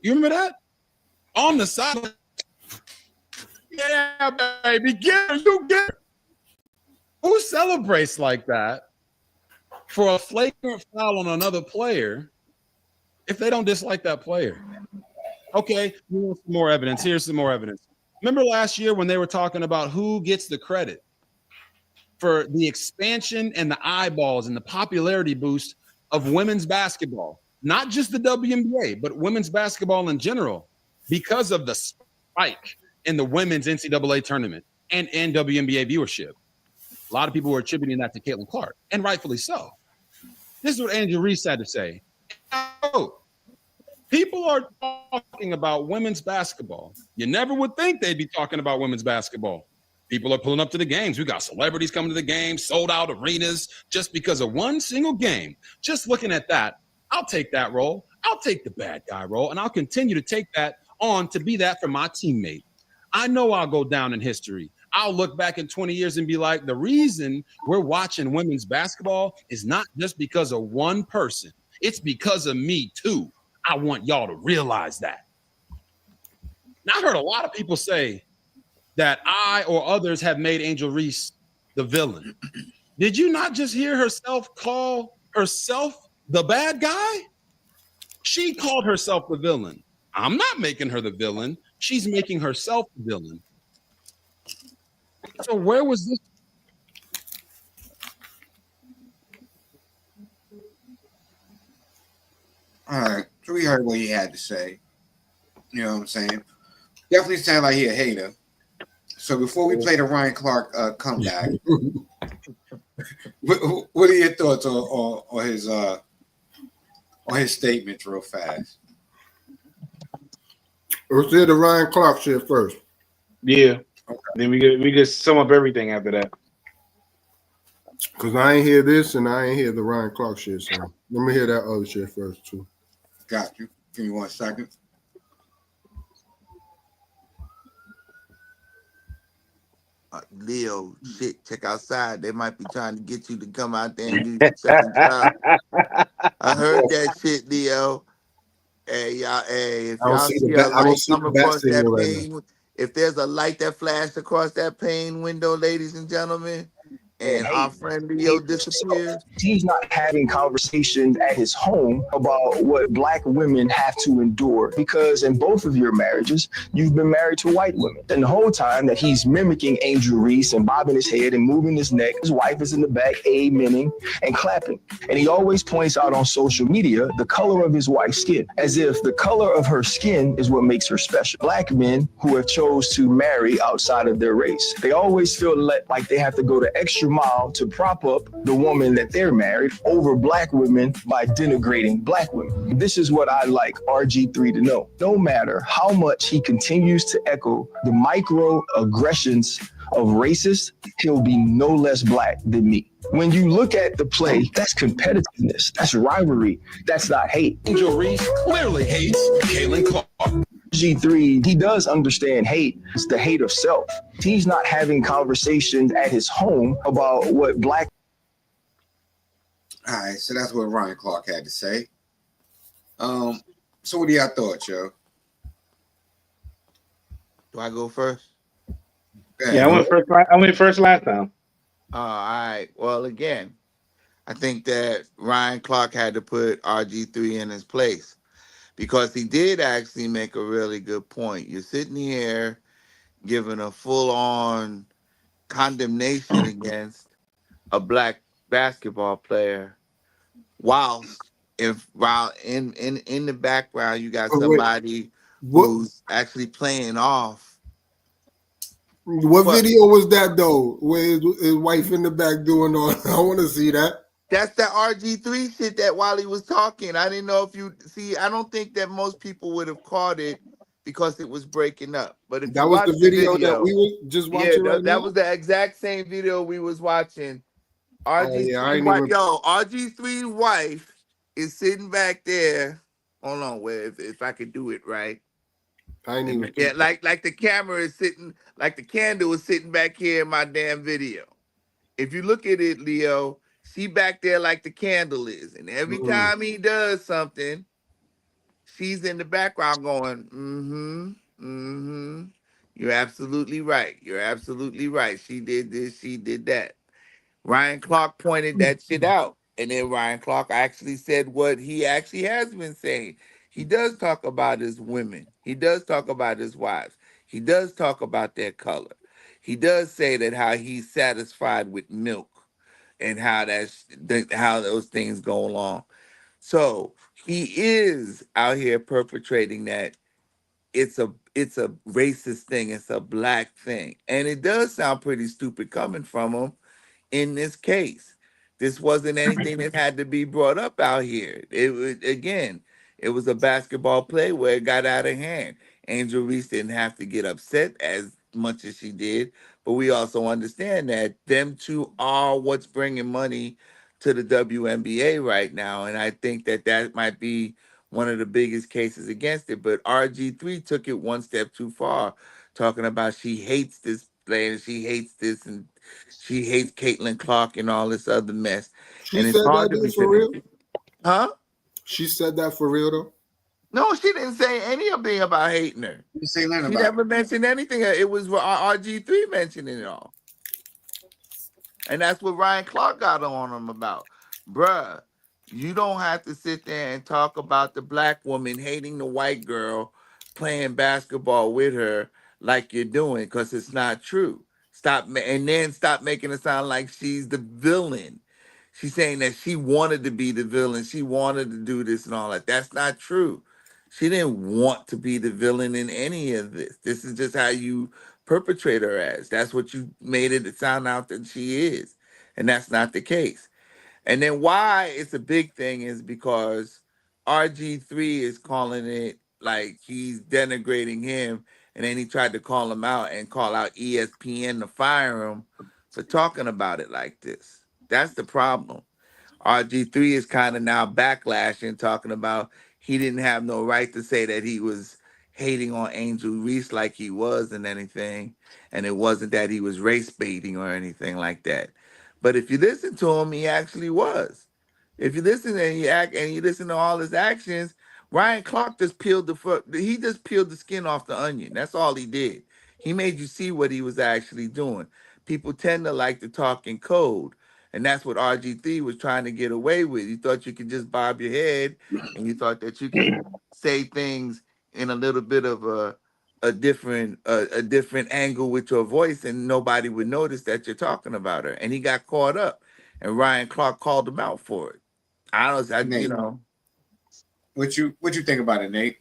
You remember that? On the side. Yeah, baby, get her, you get her. celebrates like that for a flagrant foul on another player if they don't dislike that player? Okay, you want some more evidence? Here's some more evidence. Remember last year when they were talking about who gets the credit for the expansion and the eyeballs and the popularity boost of women's basketball, not just the WNBA, but women's basketball in general, because of the spike in the women's NCAA tournament and WNBA viewership. A lot of people were attributing that to Caitlin Clark, and rightfully so. This is what Angel Reese had to say. People are talking about women's basketball. You never would think they'd be talking about women's basketball. People are pulling up to the games. We got celebrities coming to the games, sold out arenas just because of one single game. Just looking at that, I'll take that role. I'll take the bad guy role, and I'll continue to take that on to be that for my teammate. I know I'll go down in history. I'll look back in 20 years and be like, the reason we're watching women's basketball is not just because of one person. It's because of me, too. I want y'all to realize that. Now, I heard a lot of people say that I or others have made Angel Reese the villain. Did you not just hear herself call herself the bad guy? She called herself the villain. I'm not making her the villain. She's making herself the villain. So where was this? All right. So we heard what he had to say. You know what I'm saying? Definitely sound like he a hater. So before we play the Ryan Clark comeback, what are your thoughts on his statements real fast? Let's hear the Ryan Clark shit first. Yeah. Okay. Then we just sum up everything after that. Because I ain't hear this and I ain't hear the Ryan Clark shit. So let me hear that other shit first, too. Got you. Give me 1 second. Leo, shit, check outside. They might be trying to get you to come out there and do the second job. I heard that shit, Leo. Hey, y'all, hey, if y'all see a light come across that pane, if there's a light that flashed across that pane window, ladies and gentlemen, and our friend Leo disappears. He's not having conversations at his home about what black women have to endure, because in both of your marriages, you've been married to white women. And the whole time that he's mimicking Angel Reese and bobbing his head and moving his neck, his wife is in the back amening and clapping. And he always points out on social media the color of his wife's skin, as if the color of her skin is what makes her special. Black men who have chose to marry outside of their race, they always feel like they have to go the extra mile to prop up the woman that they're married over black women by denigrating black women. This is what I like RG3 to know. No matter how much he continues to echo the microaggressions of racists, he'll be no less black than me. When you look at the play, that's competitiveness, that's rivalry, that's not hate. Angel Reese clearly hates Caitlin Clark. G3, he does understand hate. It's the hate of self. He's not having conversations at his home about what black. All right, so that's what Ryan Clark had to say. So what do y'all thought, yo? Do I go first? Yeah, I went first last time. All right. Well, again, I think that Ryan Clark had to put RG3 in his place, because he did actually make a really good point. You're sitting here giving a full-on condemnation against a black basketball player, while in the background you got somebody who's actually playing off. What video was that though? With his wife in the back doing all? I want to see that. That's the RG3 shit that while he was talking. I didn't know if you see. I don't think that most people would have caught it because it was breaking up. But if that was the video that we were just watching, yeah, that was the exact same video we was watching. RG3's wife is sitting back there. Hold on, where if I could do it right. I ain't even. Yeah, like the camera is sitting, like the candle is sitting back here in my damn video. If you look at it, Leo, she back there like the candle is. And every time he does something, she's in the background going, You're absolutely right. You're absolutely right. She did this, she did that. Ryan Clark pointed that shit out. And then Ryan Clark actually said what he actually has been saying. He does talk about his women. He does talk about his wives. He does talk about their color. He does say that how he's satisfied with milk and how those things go along. So he is out here perpetrating that it's a racist thing, it's a black thing. And it does sound pretty stupid coming from him in this case. This wasn't anything that had to be brought up out here. It was again, it was a basketball play where it got out of hand. Angel Reese didn't have to get upset as much as she did, but we also understand that them two are what's bringing money to the WNBA right now, and I think that that might be one of the biggest cases against it. But RG3 took it one step too far, talking about she hates this player, she hates this, and she hates Caitlin Clark and all this other mess. She And it's said hard that to be for real? Huh? She said that for real though? No, she didn't say anything about hating her. You say nothing She about never mentioned anything. It was RG3 mentioning it all. And that's what Ryan Clark got on him about. Bruh, you don't have to sit there and talk about the black woman hating the white girl playing basketball with her like you're doing, because it's not true. And then stop making it sound like she's the villain. She's saying that she wanted to be the villain. She wanted to do this and all that. That's not true. She didn't want to be the villain in any of this. This is just how you perpetrate her as. That's what you made it sound out that she is. And that's not the case. And then why it's a big thing is because RG3 is calling it like he's denigrating him. And then he tried to call him out and call out ESPN to fire him for talking about it like this. That's the problem. RG3 is kind of now backlashing, talking about he didn't have no right to say that he was hating on Angel Reese like he was and anything. And it wasn't that he was race baiting or anything like that. But if you listen to him, he actually was. If you listen and you listen to all his actions, Ryan Clark just he just peeled the skin off the onion. That's all he did. He made you see what he was actually doing. People tend to like to talk in code. And that's what RG3 was trying to get away with. You thought you could just bob your head, and you thought that you could say things in a little bit of a different angle with your voice, and nobody would notice that you're talking about her. And he got caught up, and Ryan Clark called him out for it. Nate, What you think about it, Nate?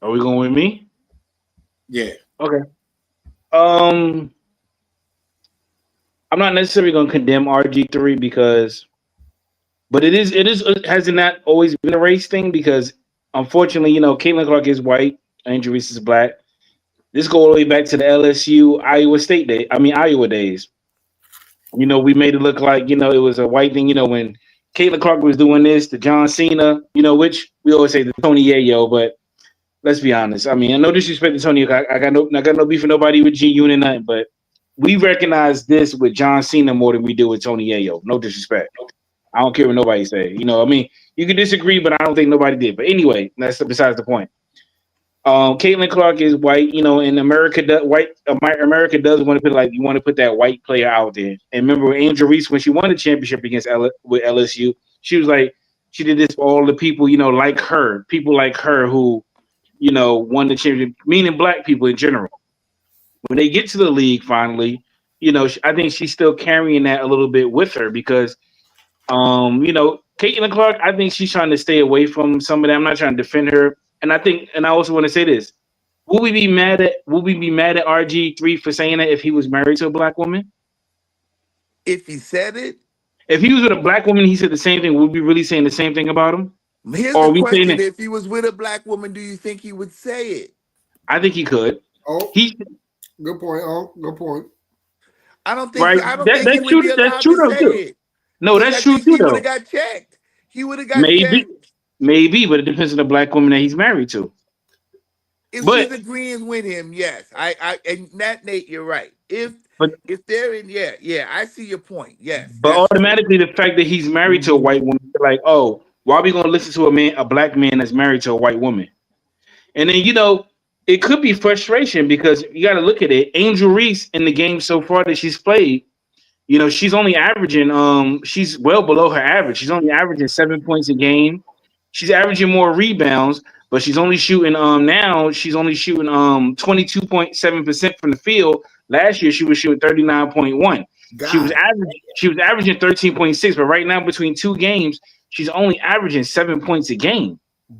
Are we going with me? Yeah. Okay. I'm not necessarily going to condemn RG3 but it has not always been a race thing, because unfortunately, Caitlin Clark is white, Angel Reese is black. This go all the way back to the LSU Iowa days. We made it look like, it was a white thing, when Caitlin Clark was doing this, the John Cena, which we always say the Tony Yayo, but let's be honest. I mean, no disrespect to Tony. I got no beef for nobody with G-Unit, nothing, but we recognize this with John Cena more than we do with Tony Yayo. No disrespect. I don't care what nobody say. You can disagree, but I don't think nobody did. But anyway, that's besides the point. Caitlin Clark is white, and America does want to put that white player out there. And remember, Angel Reese, when she won the championship with LSU, she was like, she did this for all the people, people like her who, won the championship, meaning black people in general. When they get to the league finally, I think she's still carrying that a little bit with her because, Caitlin Clark, I think she's trying to stay away from some of that. I'm not trying to defend her. And I also want to say this. Would we be mad at RG3 for saying that if he was married to a black woman? If he said it? If he was with a black woman, he said the same thing. Would we really saying the same thing about him? Here's the question. If he was with a black woman, do you think he would say it? I think he could. Good point. Good point. I don't think he would be allowed to say it. No, that's true too, He would though. have got checked. He would have got checked. Maybe, but it depends on the black woman that he's married to. If she's agreeing with him, yes. And that, Nate, you're right. If they're in, I see your point. Yes. But automatically, the fact that he's married to a white woman, they're like, oh, why are we going to listen to a black man that's married to a white woman? And then, it could be frustration because you got to look at it. Angel Reese in the game so far that she's played, You know, she's only averaging she's well below her average. She's only averaging 7 points a game. She's averaging more rebounds, but she's only shooting now she's only shooting 22.7% from the field. Last year she was shooting 39.1. She was averaging 13.6, but right now between two games, she's only averaging 7 points a game.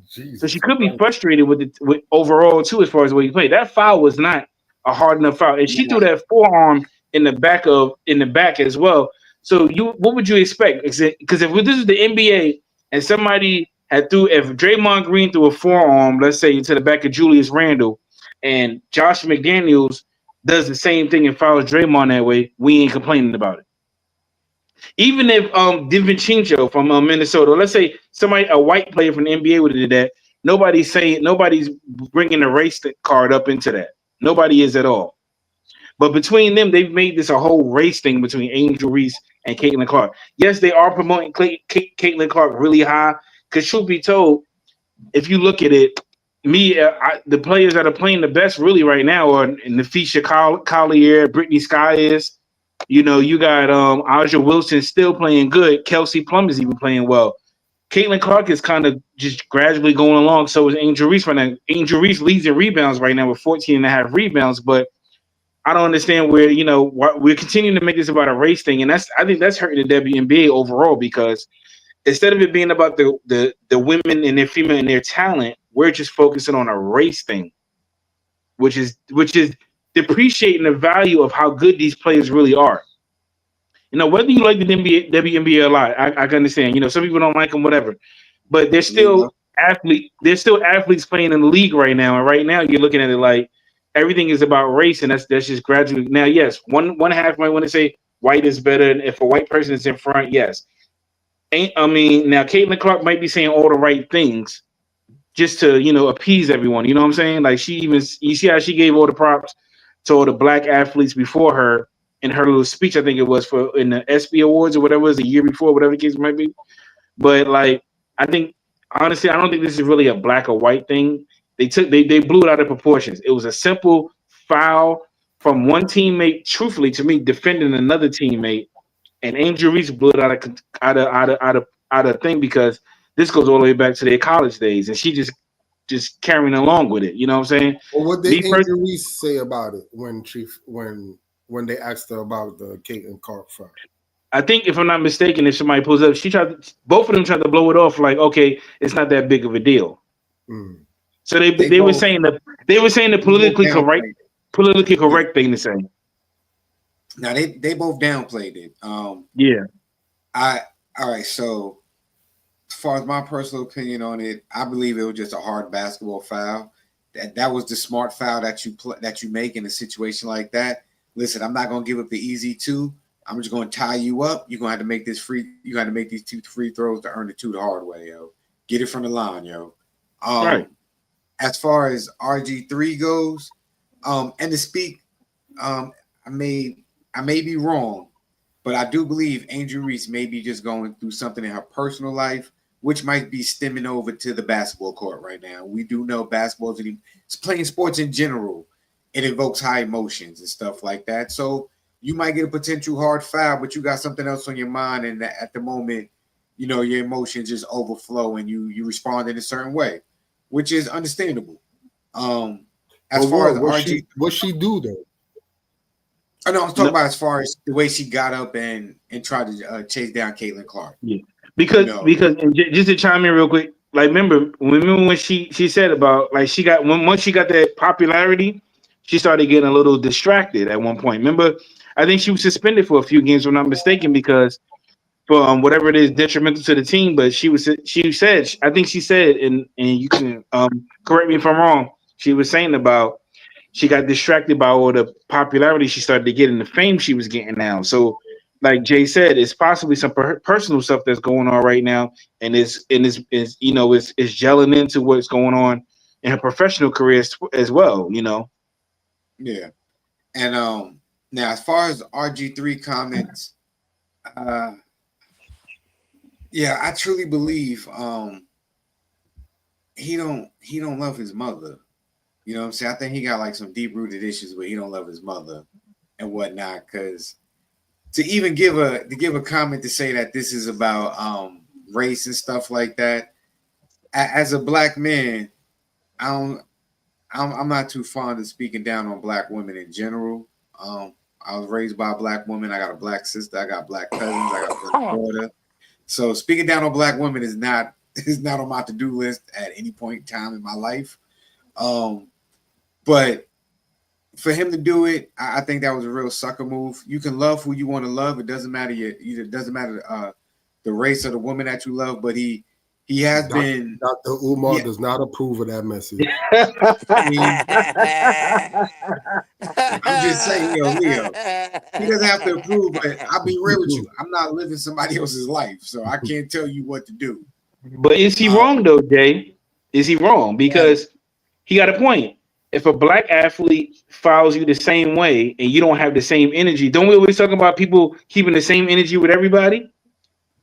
Jesus so she could be frustrated with overall too as far as the way you play. That foul was not a hard enough foul. And she threw that forearm in the back as well. So what would you expect? Because if this is the NBA and somebody if Draymond Green threw a forearm, let's say into the back of Julius Randle, and Josh McDaniels does the same thing and fouls Draymond that way, we ain't complaining about it. Even if DiVincenzo from Minnesota, let's say a white player from the NBA would have did that, nobody's bringing the race card up into that. Nobody is at all. But between them, they've made this a whole race thing between Angel Reese and Caitlin Clark. Yes, they are promoting Caitlin Clark really high. Because truth be told, if you look at it, the players that are playing the best really right now are Nafisha Collier, Brittany Skyers. You know, you got Aja Wilson still playing good. Kelsey Plum is even playing well. Caitlin Clark is kind of just gradually going along. So is Angel Reese right now. Angel Reese leads in rebounds right now with 14.5 rebounds. But I don't understand where, we're continuing to make this about a race thing. And I think that's hurting the WNBA overall, because instead of it being about the women and their female and their talent, we're just focusing on a race thing, which is depreciating the value of how good these players really are. Whether you like the WNBA a lot, I can understand. Some people don't like them, whatever. But they're still athletes. There's still athletes playing in the league right now. And right now you're looking at it like everything is about race, and that's just gradually. Now, yes, one half might want to say white is better, and if a white person is in front, yes. Now Caitlin Clark might be saying all the right things just to appease everyone. You know what I'm saying? Like you see how she gave all the props to all the black athletes before her in her little speech. I think it was in the ESPY Awards or whatever it was the year before, whatever the case might be. But I think honestly, I don't think this is really a black or white thing. They blew it out of proportions. It was a simple foul from one teammate, truthfully to me, defending another teammate. And Angel Reese blew it out of thing, because this goes all the way back to their college days, and she just carrying along with it. You know what I'm saying? Well, what did Angel Reese say about it when they asked her about the Caitlin Clark foul? I think, if I'm not mistaken, if somebody pulls up, both of them tried to blow it off like, okay, it's not that big of a deal. Mm. So they were saying the politically correct thing to say. Now they both downplayed it. Yeah. All right. So, as far as my personal opinion on it, I believe it was just a hard basketball foul. That was the smart foul that you make in a situation like that. Listen, I'm not gonna give up the easy two. I'm just gonna tie you up. You're gonna have to make this free. You got to make these 2 free throws to earn the 2 the hard way, yo. Get it from the line, yo. Right. As far as RG3 goes, and to speak, I may be wrong, but I do believe Angel Reese may be just going through something in her personal life, which might be stemming over to the basketball court right now. We do know basketball is playing sports in general. It invokes high emotions and stuff like that. So you might get a potential hard foul, but you got something else on your mind, and at the moment, your emotions just overflow and you respond in a certain way, which is understandable. As far as RG, what she do though? I know I was talking about as far as the way she got up and tried to chase down Caitlin Clark. Yeah, because just to chime in real quick, remember when she said about once she got that popularity, she started getting a little distracted at one point. Remember, I think she was suspended for a few games, if I'm not mistaken, because for whatever it is detrimental to the team. But I think she said, and you can correct me if I'm wrong. She was saying about she got distracted by all the popularity she started to get and the fame she was getting now. So, like Jay said, it's possibly some personal stuff that's going on right now, and it's gelling into what's going on in her professional career as well. Yeah, and now as far as RG3 comments, yeah, I truly believe he don't love his mother. You know what I'm saying? I think he got some deep-rooted issues where he don't love his mother and whatnot. Because to even give a comment to say that this is about race and stuff like that. As a black man, I'm not too fond of speaking down on black women in general. I was raised by a black woman. I got a black sister. I got black cousins. I got a black daughter. So speaking down on black women is not on my to-do list at any point in time in my life. But for him to do it, I think that was a real sucker move. You can love who you want to love. It doesn't matter it doesn't matter the race of the woman that you love, but he has been. Dr. Umar does not approve of that message. I'm just saying, Leo, he doesn't have to approve, but I'll be real with you. I'm not living somebody else's life, so I can't tell you what to do. But is he wrong though, Jay? Is he wrong? Because he got a point. If a black athlete fouls you the same way and you don't have the same energy, don't we always talk about people keeping the same energy with everybody?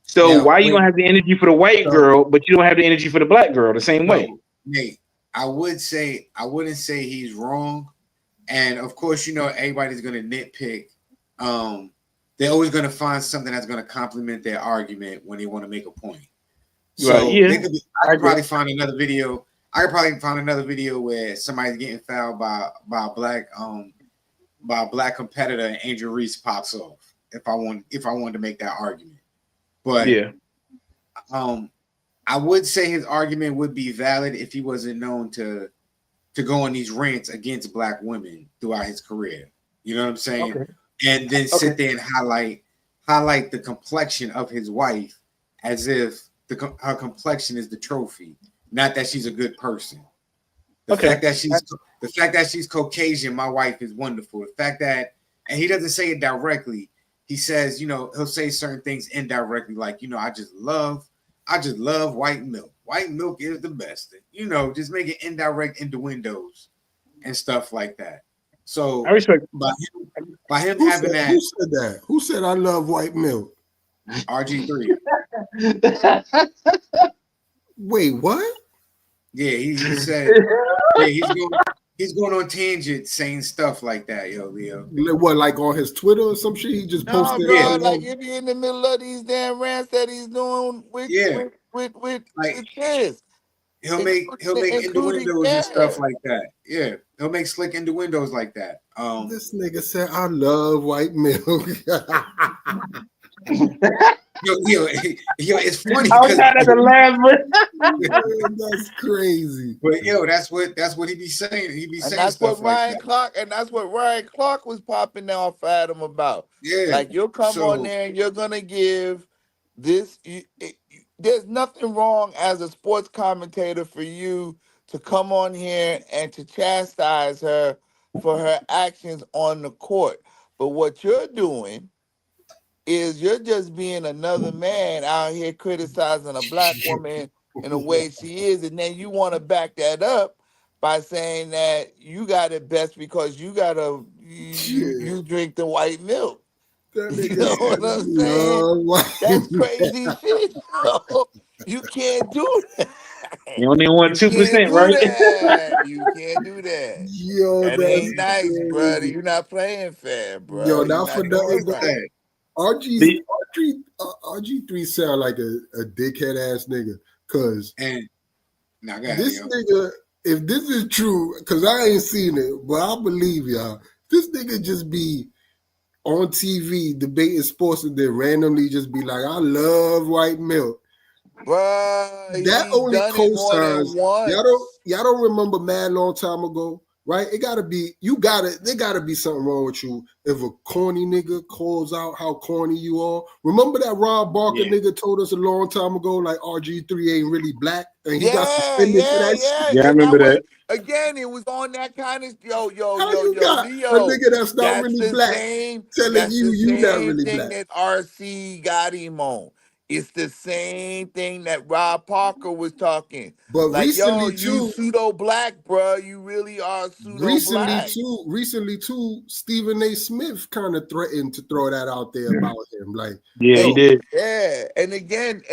So why you don't have the energy for the white girl, but you don't have the energy for the black girl the same way? Nate, I wouldn't say he's wrong. And of course, everybody's gonna nitpick. They're always gonna find something that's gonna complement their argument when they want to make a point. So I could probably find another video. I could probably find another video where somebody's getting fouled by a black competitor and Angel Reese pops off. If I wanted to make that argument, but I would say his argument would be valid if he wasn't known to go on these rants against black women throughout his career. You know what I'm saying? Okay. And then sit there and highlight the complexion of his wife as if her complexion is the trophy. Not that she's a good person. The fact that she's Caucasian, my wife is wonderful. The fact that, and he doesn't say it directly. He says, he'll say certain things indirectly, like, I just love white milk. White milk is the best. Just make it indirect innuendos and stuff like that. So I respect by him having that. Who said that? Who said I love white milk? RG3. Wait, what? Yeah, he said he's going on tangents saying stuff like that, Leo. What, like on his Twitter or some shit? He just posted. Bro, like if you're in the middle of these damn rants that he's doing with kids. He'll make innuendos and stuff like that. Yeah, he'll make slick innuendos like that. This nigga said, "I love white milk." Yo, it's funny. I was trying to laugh, that's crazy. But that's what he be saying. He be saying that's stuff what Ryan Clark, and that's what Ryan Clark was popping off at him about. Yeah, like you'll come on there and you're gonna give this. There's nothing wrong as a sports commentator for you to come on here and to chastise her for her actions on the court. But what you're doing is you're just being another man out here criticizing a black woman in the way she is, and then you want to back that up by saying that you got it best because you drink the white milk. You know what I'm saying? That's crazy shit. You can't do that. You only want 2%, right? You can't do that. Yo, that ain't nice, brother. You're not playing fair, bro. Yo, not for nothing. RG3 sound like a dickhead ass nigga. Cause nigga, if this is true, cause I ain't seen it, but I believe y'all. This nigga just be on TV debating sports and then randomly just be like, "I love white milk." Bro, that only co-signs. Y'all don't remember mad long time ago, right? There gotta be something wrong with you if a corny nigga calls out how corny you are. Remember that Rob Barker nigga told us a long time ago, like RG3 ain't really black, and he got suspended for that shit. Yeah, I remember that. Again, it was on that kind of Leo. A nigga that's not really black telling you not really black. That RC got him on. It's the same thing that Rob Parker was talking. But like, recently, you pseudo-black, bro. You really are pseudo-black. Recently, too, Stephen A. Smith kind of threatened to throw that out there about him. Like, he did. Yeah, and again,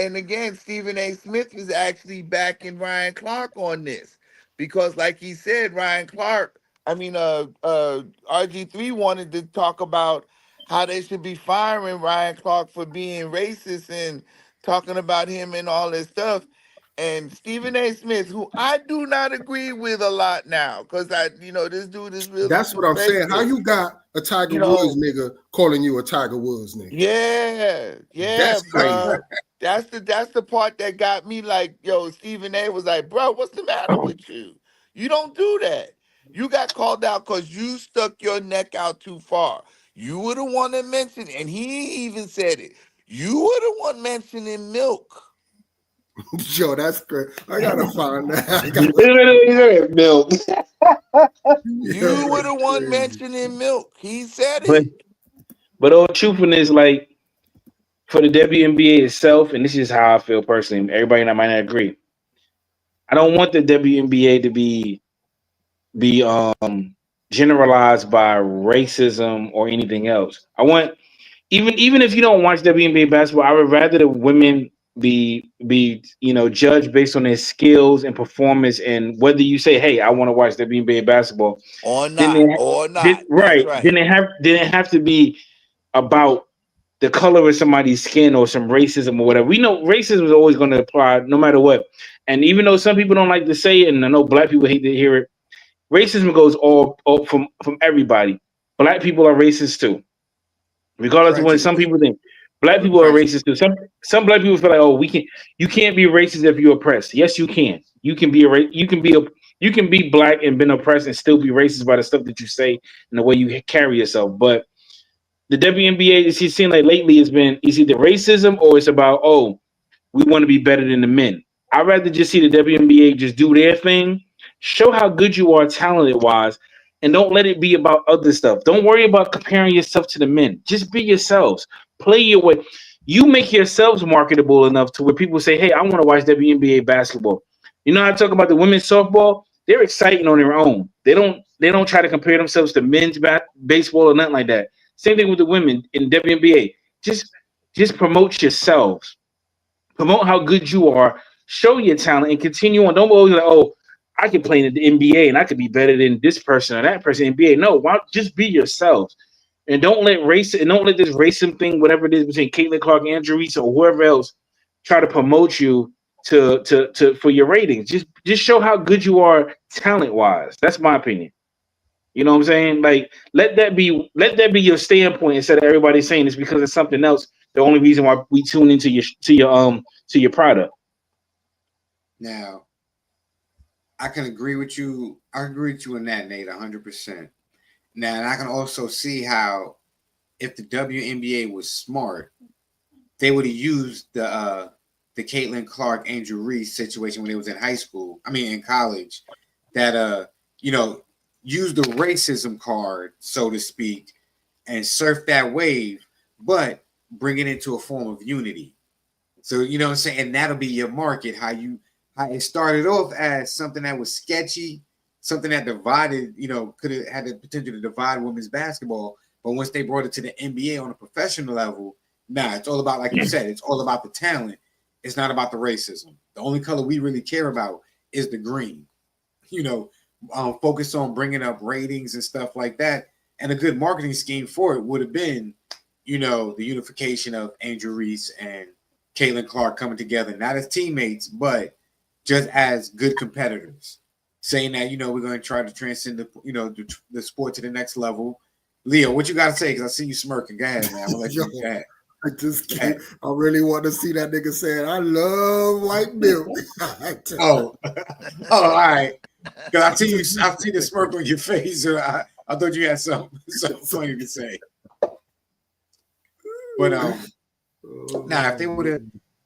Stephen A. Smith is actually backing Ryan Clark on this. Because like he said, RG3 wanted to talk about how they should be firing Ryan Clark for being racist and talking about him and all this stuff. And Stephen A. Smith, who I do not agree with a lot now, because this dude is really That's too what I'm saying. How racist. you got a Tiger You Woods know, nigga calling you a Tiger Woods nigga? yeah, That's crazy. bro. That's the part that got me like, yo, Stephen A. was like, bro, what's the matter with you? You don't do that. You got called out because you stuck your neck out too far. You were the one that mentioned, and he even said it. You were the one mentioning milk. Yo, that's great. I gotta find that. Milk. You were the one mentioning milk. He said But it. but truthfulness, like for the WNBA itself, and this is how I feel personally. Everybody might not agree. I don't want the WNBA to be generalized by racism or anything else. I want even if you don't watch WNBA basketball, I would rather the women be judged based on their skills and performance, and whether you say, "Hey, I want to watch WNBA basketball," Or then not. Or not. That's right, right. then it have to be about the color of somebody's skin or some racism or whatever. We know racism is always going to apply no matter what. And even though some people don't like to say it, and I know black people hate to hear it, racism goes all from everybody. Black people are racist too, regardless of what some Prejudice. people think. Black people are Prejudice. racist too. Some black people feel like, oh, you can't be racist if you're oppressed. Yes, you can. You can be black and been oppressed and still be racist by the stuff that you say and the way you carry yourself. But the WNBA, it seems like lately, it's been it's either racism or it's about, oh, we want to be better than the men. I'd rather just see the WNBA just do their thing, show how good you are talented wise, and don't let it be about other stuff. Don't worry about comparing yourself to the men. Just be yourselves. Play your way. You make yourselves marketable enough to where people say, hey, I want to watch WNBA basketball. You know how I talk about the women's softball? They're exciting on their own. They don't try to compare themselves to men's baseball or nothing like that. Same thing with the women in WNBA. Just promote yourselves. Promote how good you are. Show your talent and continue on. Don't always like, oh, I can play in the NBA and I could be better than this person or that person in the NBA. No, why just be yourselves. And don't let this racism thing, whatever it is between Caitlin Clark, Andrew Reese, or whoever else, try to promote you to for your ratings. Just show how good you are talent wise. That's my opinion. You know what I'm saying? Like let that be your standpoint instead of everybody saying it's because of something else. The only reason why we tune into your product. Now, I can agree with you. I agree with you in that, Nate, 100%. Now, and I can also see how if the WNBA was smart, they would have used the Caitlin Clark, Angel Reese situation when they was in high school. I mean, in college, that use the racism card, so to speak, and surf that wave, but bring it into a form of unity. So you know what I'm saying, and that'll be your market. How it started off as something that was sketchy, something that divided, could have had the potential to divide women's basketball. But once they brought it to the NBA on a professional level, nah, it's all about, like you said, it's all about the talent. It's not about the racism. The only color we really care about is the green. You know, focus on bringing up ratings and stuff like that. And a good marketing scheme for it would have been, the unification of Angel Reese and Caitlin Clark coming together, not as teammates, but just as good competitors. Saying that, we're going to try to transcend the sport to the next level. Leo, what you got to say? Because I see you smirking. Go ahead, man. I'm going to let you go ahead. I just can't. I really want to see that nigga saying, I love white milk. All right. Because I see the smirk on your face. So I thought you had something funny to say. But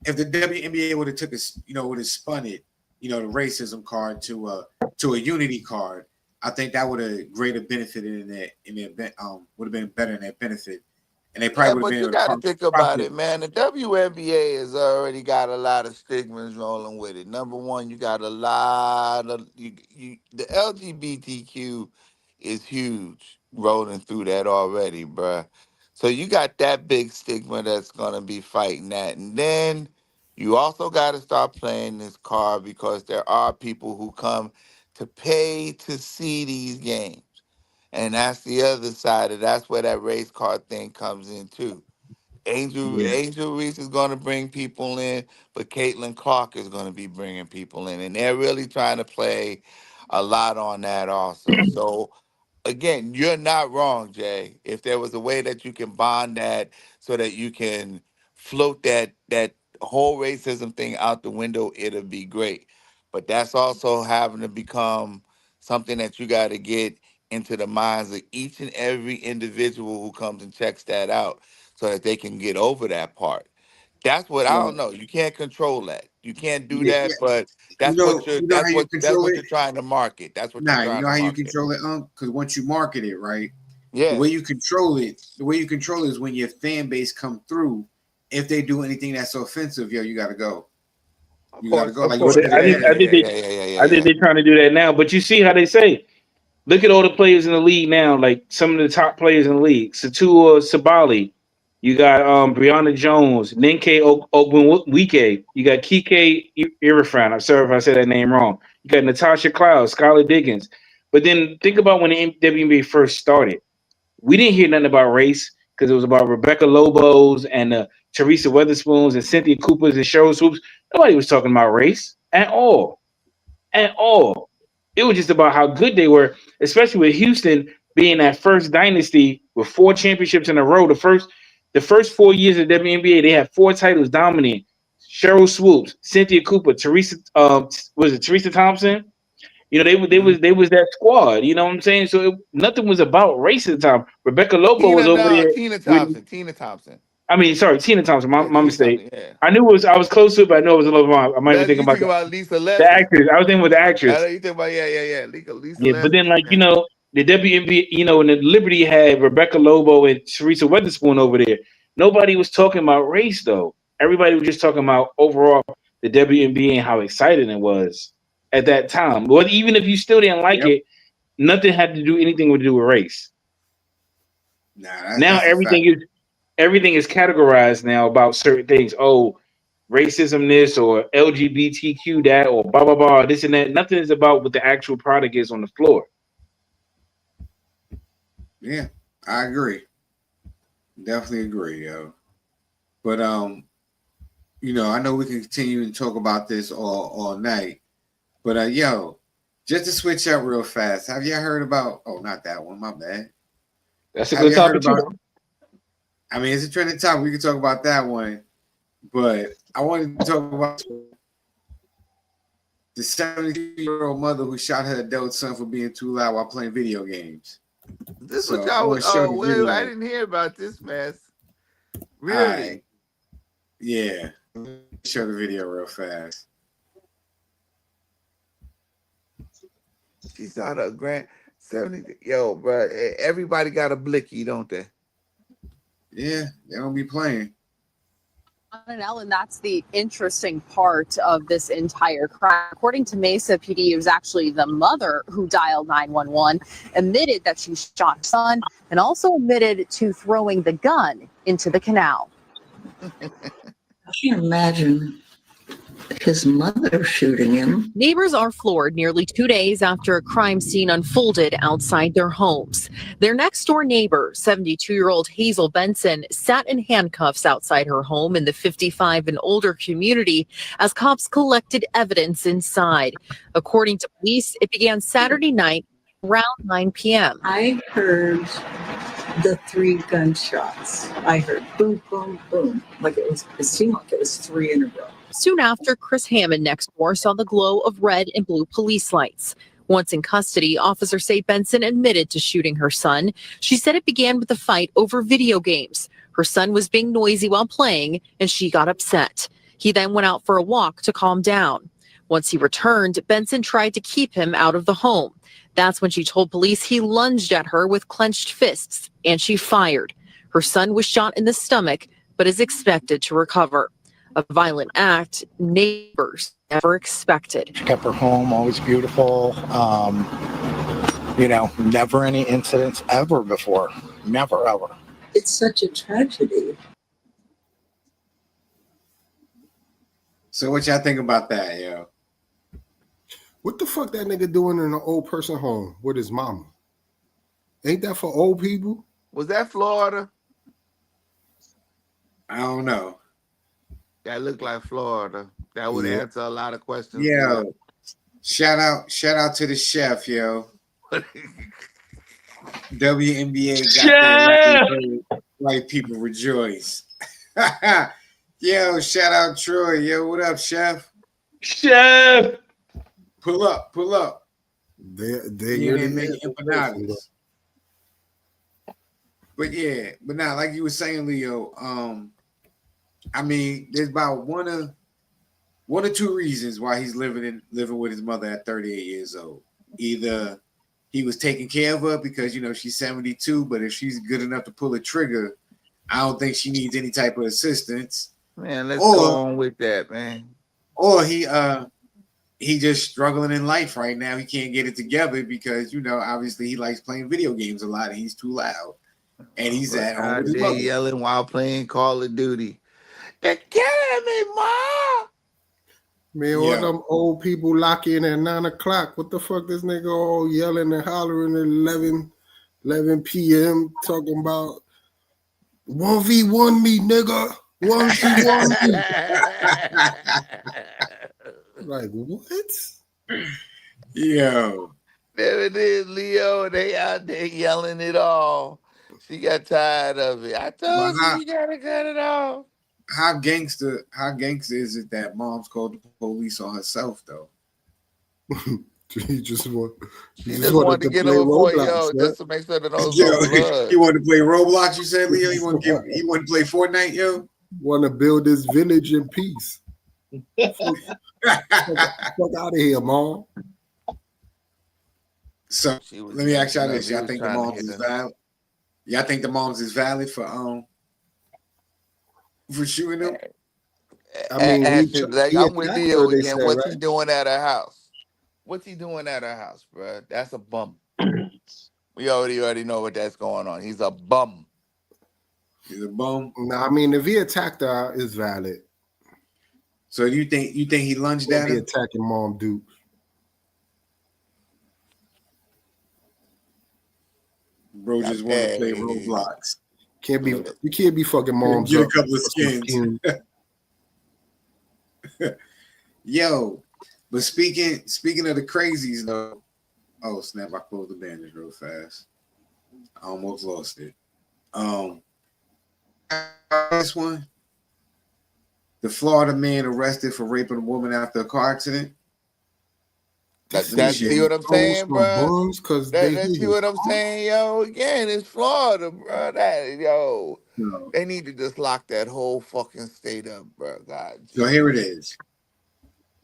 if the WNBA would have would have spun it, the racism card to a unity card, I think that would have greater benefited in their would have been better in their benefit. And they probably would have been. But you got to think about it, man. The WNBA has already got a lot of stigmas rolling with it. Number one, you got a lot of the LGBTQ is huge rolling through that already, bruh. So you got that big stigma that's gonna be fighting that, and then you also got to start playing this card because there are people who come to pay to see these games. And that's the other side of that's where that race card thing comes in too. Angel Reese is going to bring people in, but Caitlin Clark is going to be bringing people in, and they're really trying to play a lot on that also. So again, you're not wrong, Jay. If there was a way that you can bond that so that you can float that whole racism thing out the window, it'll be great. But that's also having to become something that you got to get into the minds of each and every individual who comes and checks that out so that they can get over that part. That's what I don't Well, know. You can't control that. You can't do yeah, that, but you know how you that's control what it. you're trying to market. That's what you're Nah, you trying know to how you market. control it, because once you market it, right, Yeah. the way you control it is when your fan base come through. If they do anything that's offensive, yo, you gotta go. You gotta go. Like you Well, said Yeah, earlier. I think they're trying to do that now. But you see how they say, look at all the players in the league now, like some of the top players in the league. Satua Sabali, you got Brianna Jones, Ninke Ogunwike, you got Kike Irifan. I'm sorry if I said that name wrong. You got Natasha Cloud, Skylar Diggins. But then think about when the WNBA first started. We didn't hear nothing about race because it was about Rebecca Lobos and Teresa Weatherspoons and Cynthia Coopers and Cheryl Swoops. Nobody was talking about race at all. At all. It was just about how good they were, especially with Houston being that first dynasty with 4 championships in a row. The first 4 years of WNBA, they had 4 titles dominating. Cheryl Swoops, Cynthia Cooper, Teresa was it Teresa Thompson? You know, they was that squad. You know what I'm saying? So nothing was about race at the time. Rebecca Lobo was over there Tina with. Thompson. Tina Thompson. I mean, sorry, Tina Thompson. My, Yeah, my Tina mistake. Thompson. Yeah. I knew it was. I was close to it, but I know it was a little wrong. I might be thinking You about think about Lisa the Leslie. actress. I was thinking with the I actress. know you think about yeah. Lisa Yeah, but then Leslie. Yeah. the WNBA, and the Liberty had Rebecca Lobo and Teresa Weatherspoon over there. Nobody was talking about race though. Everybody was just talking about overall the WNBA and how exciting it was at that time. But even if you still didn't like it, nothing had to do anything to do with race. Nah, Now that's a fact. everything is categorized now about certain things. Oh, racism this or LGBTQ that or blah blah blah this and that. Nothing is about what the actual product is on the floor. Yeah, I agree. Definitely agree, yo. But I know we can continue and talk about this all night. But yo, just to switch up real fast, have you heard about? Oh, not that one. My bad. That's a Have good you heard topic about? too. I mean, it's a trending topic. We can talk about that one. But I wanted to talk about the 72-year-old mother who shot her adult son for being too loud while playing video games. This So what I y'all want was. to show Oh the wait, video. I didn't hear about this mess. Really? All right. Yeah. Show the video real fast. She saw the grand 70. Yo, bro, everybody got a blicky, don't they? Yeah, they don't be playing. And Ellen, that's the interesting part of this entire crime. According to Mesa PD, it was actually the mother who dialed 911, admitted that she shot her son, and also admitted to throwing the gun into the canal. I can't imagine his mother shooting him. Neighbors are floored nearly 2 days after a crime scene unfolded outside their homes. Their next door neighbor, 72-year-old Hazel Benson, sat in handcuffs outside her home in the 55 and older community as cops collected evidence inside. According to police, it began Saturday night around 9 p.m. I heard the 3 gunshots. I heard boom, boom, boom. It seemed like it was 3 in a row. Soon after, Chris Hammond next door saw the glow of red and blue police lights. Once in custody, officers say Benson admitted to shooting her son. She said it began with a fight over video games. Her son was being noisy while playing, and she got upset. He then went out for a walk to calm down. Once he returned, Benson tried to keep him out of the home. That's when she told police he lunged at her with clenched fists, and she fired. Her son was shot in the stomach, but is expected to recover. A violent act neighbors never expected. She kept her home always beautiful. Never any incidents ever before. Never, ever. It's such a tragedy. So what y'all think about that, yo? What the fuck that nigga doing in an old person home with his mama? Ain't that for old people? Was that Florida? I don't know. That looked like Florida. That would answer a lot of questions. Yeah. Shout out to the chef, yo. WNBA got their white people rejoice. Yo, shout out Troy. Yo, what up, chef? Chef. Pull up. They really making empanadas. But yeah, but now, like you were saying, Leo, I mean, there's about one or two reasons why he's living with his mother at 38 years old. Either he was taking care of her because, you know, she's 72, but if she's good enough to pull a trigger, I don't think she needs any type of assistance. Man, let's go on with that, man. Or he just struggling in life right now. He can't get it together because, you know, obviously he likes playing video games a lot and he's too loud. And he's at home with his mother. Yelling while playing Call of Duty. They're killing me, Ma. Man, all them old people lock in at 9 o'clock. What the fuck this nigga all yelling and hollering at 11 p.m. talking about 1v1 me, nigga. 1v1 me. Like, what? Yo. There it is, Leo. They out there yelling it all. She got tired of it. I told you gotta cut it off. How gangster is it that mom's called the police on herself though? He just wanted to get over for yo, just to make sure that those blood. He wanted to play Roblox, you said, Leo? He wanted to play Fortnite, yo? Want to build this village in peace. Fuck out of here, Mom. So let me ask y'all this. Y'all think the moms is valid? Y'all think the moms is valid for shooting them? I mean, I'm with Leo again. What's he doing at her house? What's he doing at her house, bro? That's a bum. We already know what that's going on. He's a bum. He's a bum. No, I mean, if he attacked her, it's valid. So you think he lunged at her? He attacking Mom Duke. Bro just want to play Roblox. You can't be fucking moms. Get a couple of skins. Yo, but speaking of the crazies though. Oh snap! I closed the bandage real fast. I almost lost it. This one, the Florida man arrested for raping a woman after a car accident. That's see what I'm saying, bro. That's see what I'm saying, yo. Again, it's Florida, bro. They need to just lock that whole fucking state up, bro. God. So here it is.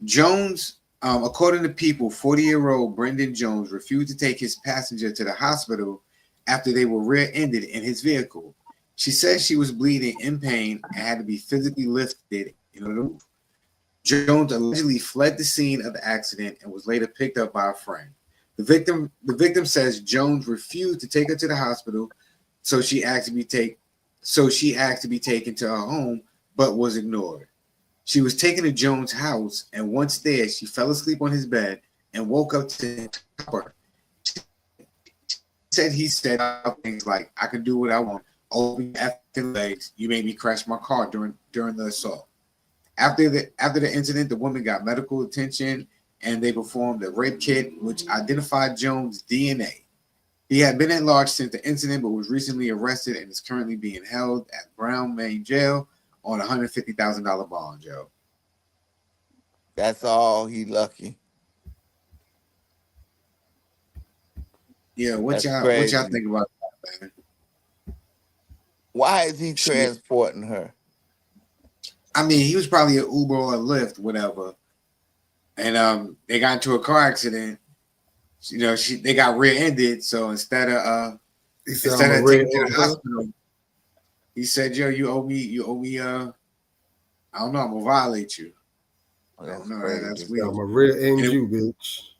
Jones, according to People, 40-year-old Brendan Jones refused to take his passenger to the hospital after they were rear-ended in his vehicle. She said she was bleeding, in pain, and had to be physically lifted in order to move. Jones allegedly fled the scene of the accident and was later picked up by a friend. The victim says Jones refused to take her to the hospital, so she asked to be taken to her home, but was ignored. She was taken to Jones' house, and once there, she fell asleep on his bed and woke up to her. He said things like, "I can do what I want. Open your effing legs. You made me crash my car during the assault." After the incident, the woman got medical attention and they performed a rape kit, which identified Jones' DNA. He had been at large since the incident, but was recently arrested and is currently being held at Brown Main Jail on a $150,000 bond, Joe. That's all. He lucky. Yeah, what y'all think about that, man? Why is he transporting her? I mean, he was probably an Uber or a Lyft, whatever. And they got into a car accident. You know, they got rear-ended. So instead of taking her to the hospital, he said, "Yo, you owe me. I don't know. I'm gonna violate you." I don't know. That's weird. I'm gonna rear-end you, bitch.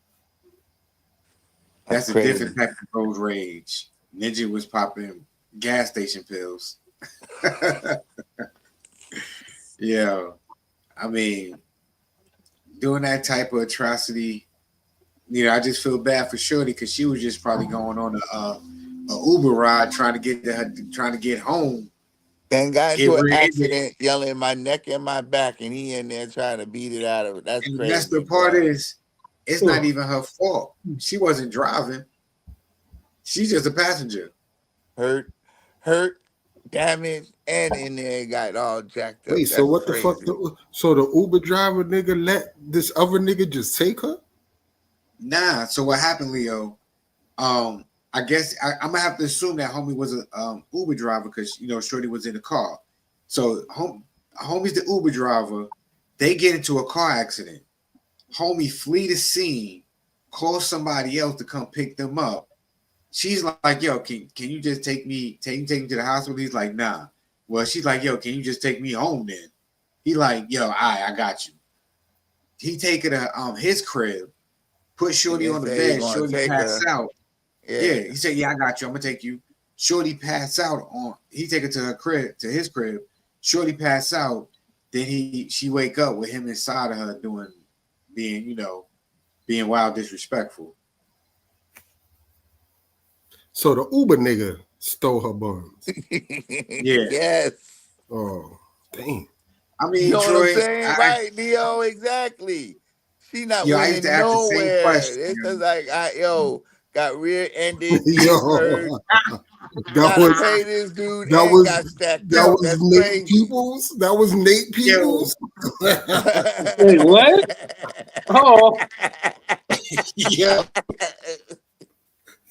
That's a different type of road rage. Ninja was popping gas station pills. Yeah, I mean, doing that type of atrocity, you know, I just feel bad for Shorty because she was just probably going on Uber ride trying to get home. Then got into an rear-ended. accident, yelling my neck and my back, and he in there trying to beat it out of it. That's And the crazy. messed up part is, it's not even her fault. She wasn't driving. She's just a passenger. Hurt, damaged, and in there got all jacked up. Wait, so what the fuck? So the Uber driver nigga let this other nigga just take her? Nah. So what happened, Leo? I guess I'm gonna have to assume that homie was a Uber driver because Shorty was in the car. So homie's the Uber driver. They get into a car accident. Homie flee the scene, call somebody else to come pick them up. She's like, yo, can you just take me to the hospital? He's like, nah. Well, she's like, yo, can you just take me home then? He like, yo, I got you. He take her to his crib, put Shorty on the bed. Shorty passed out. Yeah, he said, yeah, I got you. I'm gonna take you. Shorty passed out he take her to his crib. Shorty passed out. Then she wake up with him inside of her being wild disrespectful. So the Uber nigga stole her buns. Yeah. Yes. Oh, dang. I mean, you know Troy, what I'm saying, right, Neo? Exactly. She not winning nowhere. It's just like, got rear-ended, gotta pay this dude and got stacked up. That was Nate Peoples. That was Nate Peoples. Wait, what? Oh. Yeah.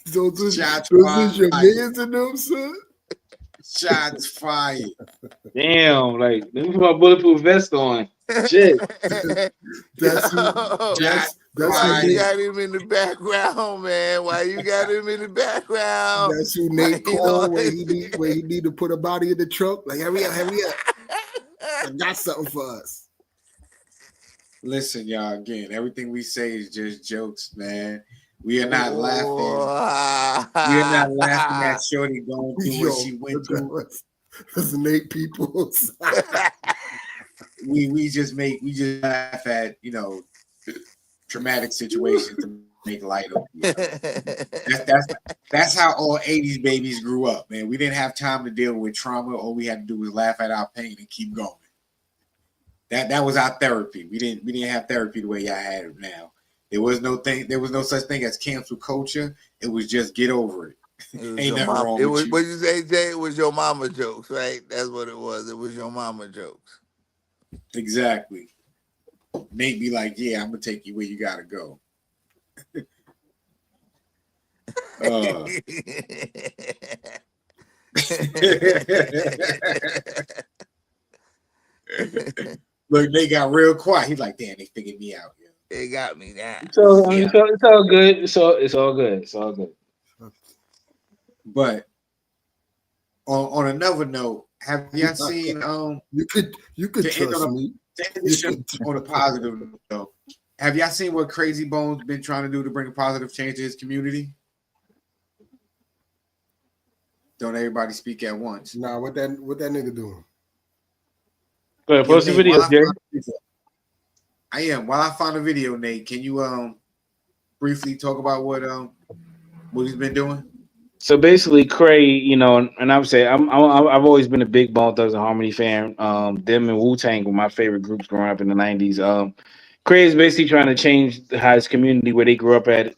Those is your mans in them, son? Shots fired. Damn, like let me put my bulletproof vest on. Shit. That's why you got him in the background, man. Why you got him in the background? That's who Nate called when he need to put a body in the truck. Like, hurry up. I got something for us. Listen, y'all, again, everything we say is just jokes, man. We are not laughing. We are not laughing at Shorty going through what she went through. That's Nate Peoples. we just laugh at traumatic situations to make light of. That's how all 80s babies grew up, man. We didn't have time to deal with trauma. All we had to do was laugh at our pain and keep going. That was our therapy. We didn't have therapy the way y'all had it now. There was no such thing as cancel culture. It was just get over it. Ain't nothing wrong with you. What you say, Jay? It was your mama jokes, right? That's what it was. It was your mama jokes. Exactly. Nate be like, yeah, I'm gonna take you where you gotta go. Look, they got real quiet. He's like, damn, they figured me out. They got me now. So it's all good. It's all good. It's all good. But on another note, have y'all seen you could trust me. On a positive note, have y'all seen what Crazy Bones been trying to do to bring a positive change to his community? Don't everybody speak at once. Nah, what that nigga doing? Go ahead, post the video, Jerry. I am. While I find a video, Nate, can you briefly talk about what he's been doing? So basically, Cray, and I would say I've always been a big Bone Thugs and Harmony fan. Them and Wu-Tang were my favorite groups growing up in the 90s. Cray is basically trying to change how his community where they grew up at.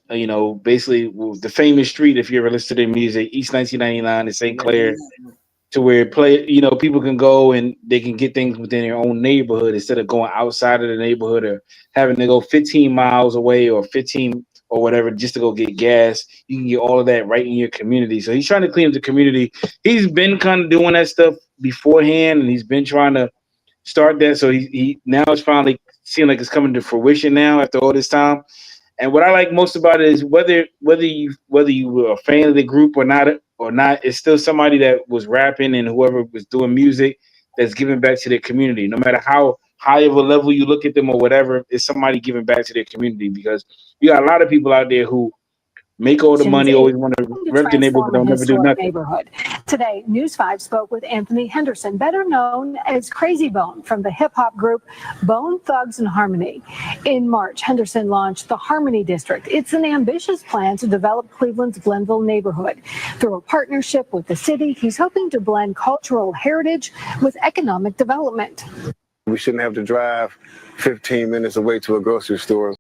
Basically the famous street, if you ever listen to their music, East 1999 in St. Clair. To where people can go and they can get things within their own neighborhood instead of going outside of the neighborhood or having to go 15 miles away or 15 or whatever just to go get gas. You can get all of that right in your community. So he's trying to clean up the community. He's been kind of doing that stuff beforehand, and he's been trying to start that. So he now it's finally seeing like it's coming to fruition now after all this time. And what I like most about it is whether you were a fan of the group or not, it's still somebody that was rapping and whoever was doing music that's giving back to their community. No matter how high of a level you look at them or whatever, it's somebody giving back to their community, because you got a lot of people out there who make all the money, always want to rep the neighborhood, but don't never do nothing. Neighborhood. Today, News 5 spoke with Anthony Henderson, better known as Crazy Bone, from the hip-hop group Bone Thugs and Harmony. In March, Henderson launched the Harmony District. It's an ambitious plan to develop Cleveland's Glenville neighborhood. Through a partnership with the city, he's hoping to blend cultural heritage with economic development. We shouldn't have to drive 15 minutes away to a grocery store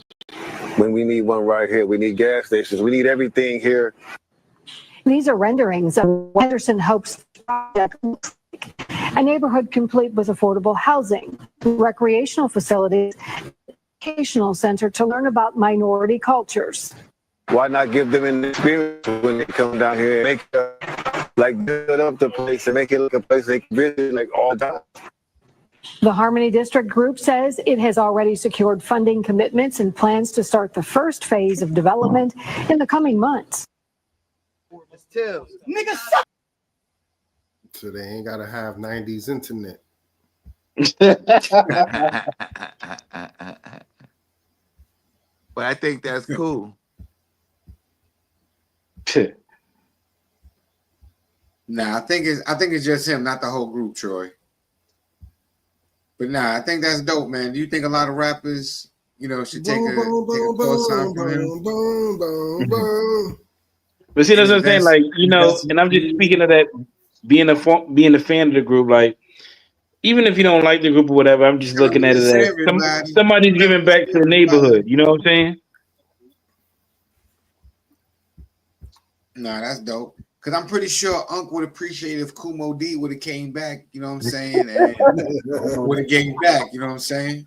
when we need one right here. We need gas stations. We need everything here. These are renderings of what Henderson hopes the project looks like. A neighborhood complete with affordable housing, recreational facilities, educational center to learn about minority cultures. Why not give them an experience when they come down here and make build up the place and make it like a place they can visit like all the time? The Harmony District Group says it has already secured funding commitments and plans to start the first phase of development in the coming months. So they ain't gotta have 90s internet. But I think that's cool. Nah, I think it's just him, not the whole group, Troy. But nah, I think that's dope, man. Do you think a lot of rappers, should take a course on from him? But see, that's what I'm saying. Like, and I'm just speaking of that, being a fan of the group. Like, even if you don't like the group or whatever, I'm just looking at it as somebody's giving back to the neighborhood. You know what I'm saying? Nah, that's dope. Because I'm pretty sure Unc would appreciate if Kumo D would have came back, you know what I'm saying? And would have came back, you know what I'm saying?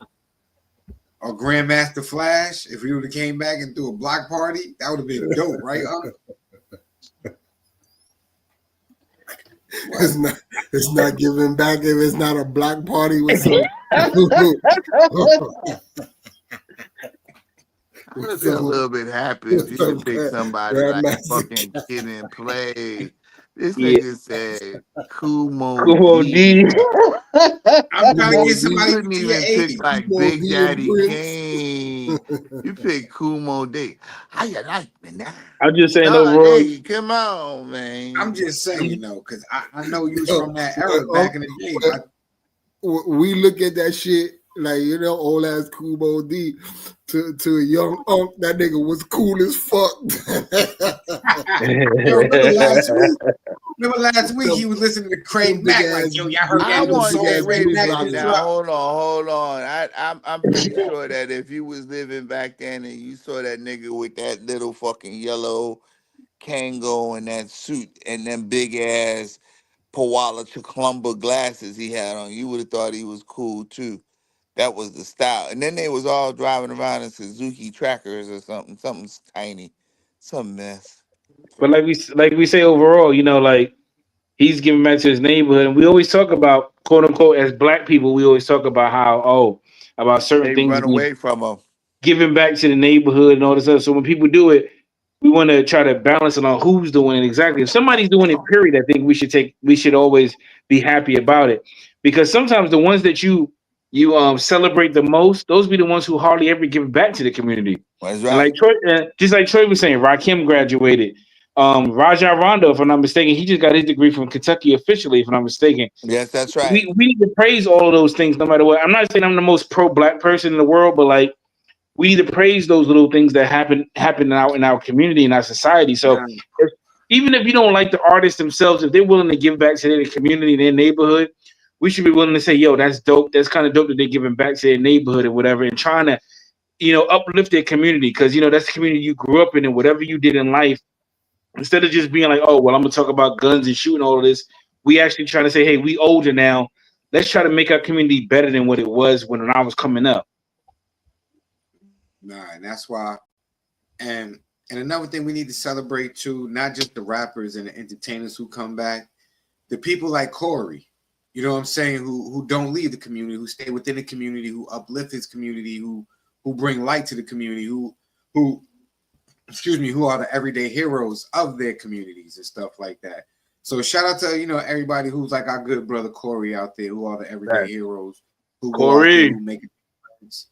Or Grandmaster Flash, if he would have came back and threw a block party, that would have been dope, right, Unc? It's not giving back if it's not a block party with some. I would be a little bit happy if you could pick somebody like fucking Kid and Play. This nigga said Kumo D. I'm trying to get somebody you couldn't even pick like Big Daddy Kane. You pick Kumo D. How you like me now? I'm just saying overall. Hey, come on, man. I'm just saying, because I know you was from that era back in the day. We look at that shit like, old ass Kumo D to a young Unc. That nigga was cool as fuck. Remember last week he was listening to Craig Mack like, yo, y'all heard that new song Craig Mack just dropped? Hold on. I'm pretty sure that if you was living back then and you saw that nigga with that little fucking yellow Kango and that suit and them big ass Pawala Chuklumba glasses he had on, you would have thought he was cool too. That was the style. And then they was all driving around in Suzuki Trackers or something tiny, some mess. But like we say overall, like he's giving back to his neighborhood, and we always talk about, quote unquote, as black people, we always talk about how about certain things run away from them, giving back to the neighborhood and all this stuff. So when people do it, we want to try to balance it on who's doing it exactly. If somebody's doing it, period, I think we should always be happy about it, because sometimes the ones that you celebrate the most, those be the ones who hardly ever give back to the community. That's right. And like Troy, just like Troy was saying, Rakim graduated. Raja Rondo, if I'm not mistaken, he just got his degree from Kentucky officially, if I'm not mistaken. Yes, that's right. We need to praise all of those things no matter what. I'm not saying I'm the most pro-black person in the world, but like we need to praise those little things that happen out in our community and our society. So even if you don't like the artists themselves, if they're willing to give back to their community, their neighborhood, we should be willing to say, yo, that's dope. That's kind of dope that they're giving back to their neighborhood or whatever, and trying to, uplift their community, because, that's the community you grew up in, and whatever you did in life, instead of just being like, oh, well, I'm going to talk about guns and shooting all of this, we actually trying to say, hey, we older now. Let's try to make our community better than what it was when I was coming up. Nah, and that's why. And another thing we need to celebrate too, not just the rappers and the entertainers who come back, the people like Corey, you know what I'm saying, who don't leave the community, who stay within the community, who uplift his community, who bring light to the community, who are the everyday heroes of their communities and stuff like that. So shout out to everybody who's like our good brother Corey out there, who are the everyday heroes, who Corey, who make a difference.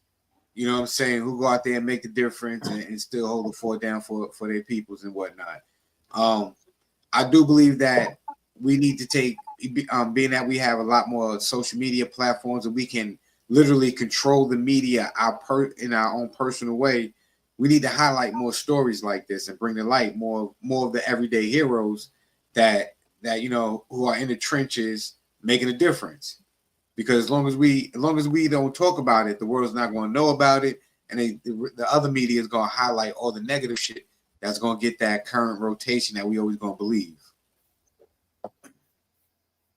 you know what I'm saying, who go out there and make the difference and still hold the fort down for their peoples and whatnot. I do believe that we need to take, being that we have a lot more social media platforms and we can literally control the media in our own personal way. We need to highlight more stories like this and bring to light more of the everyday heroes that who are in the trenches making a difference. Because as long as we don't talk about it, the world's not going to know about it, and the other media is going to highlight all the negative shit that's going to get that current rotation that we always going to believe.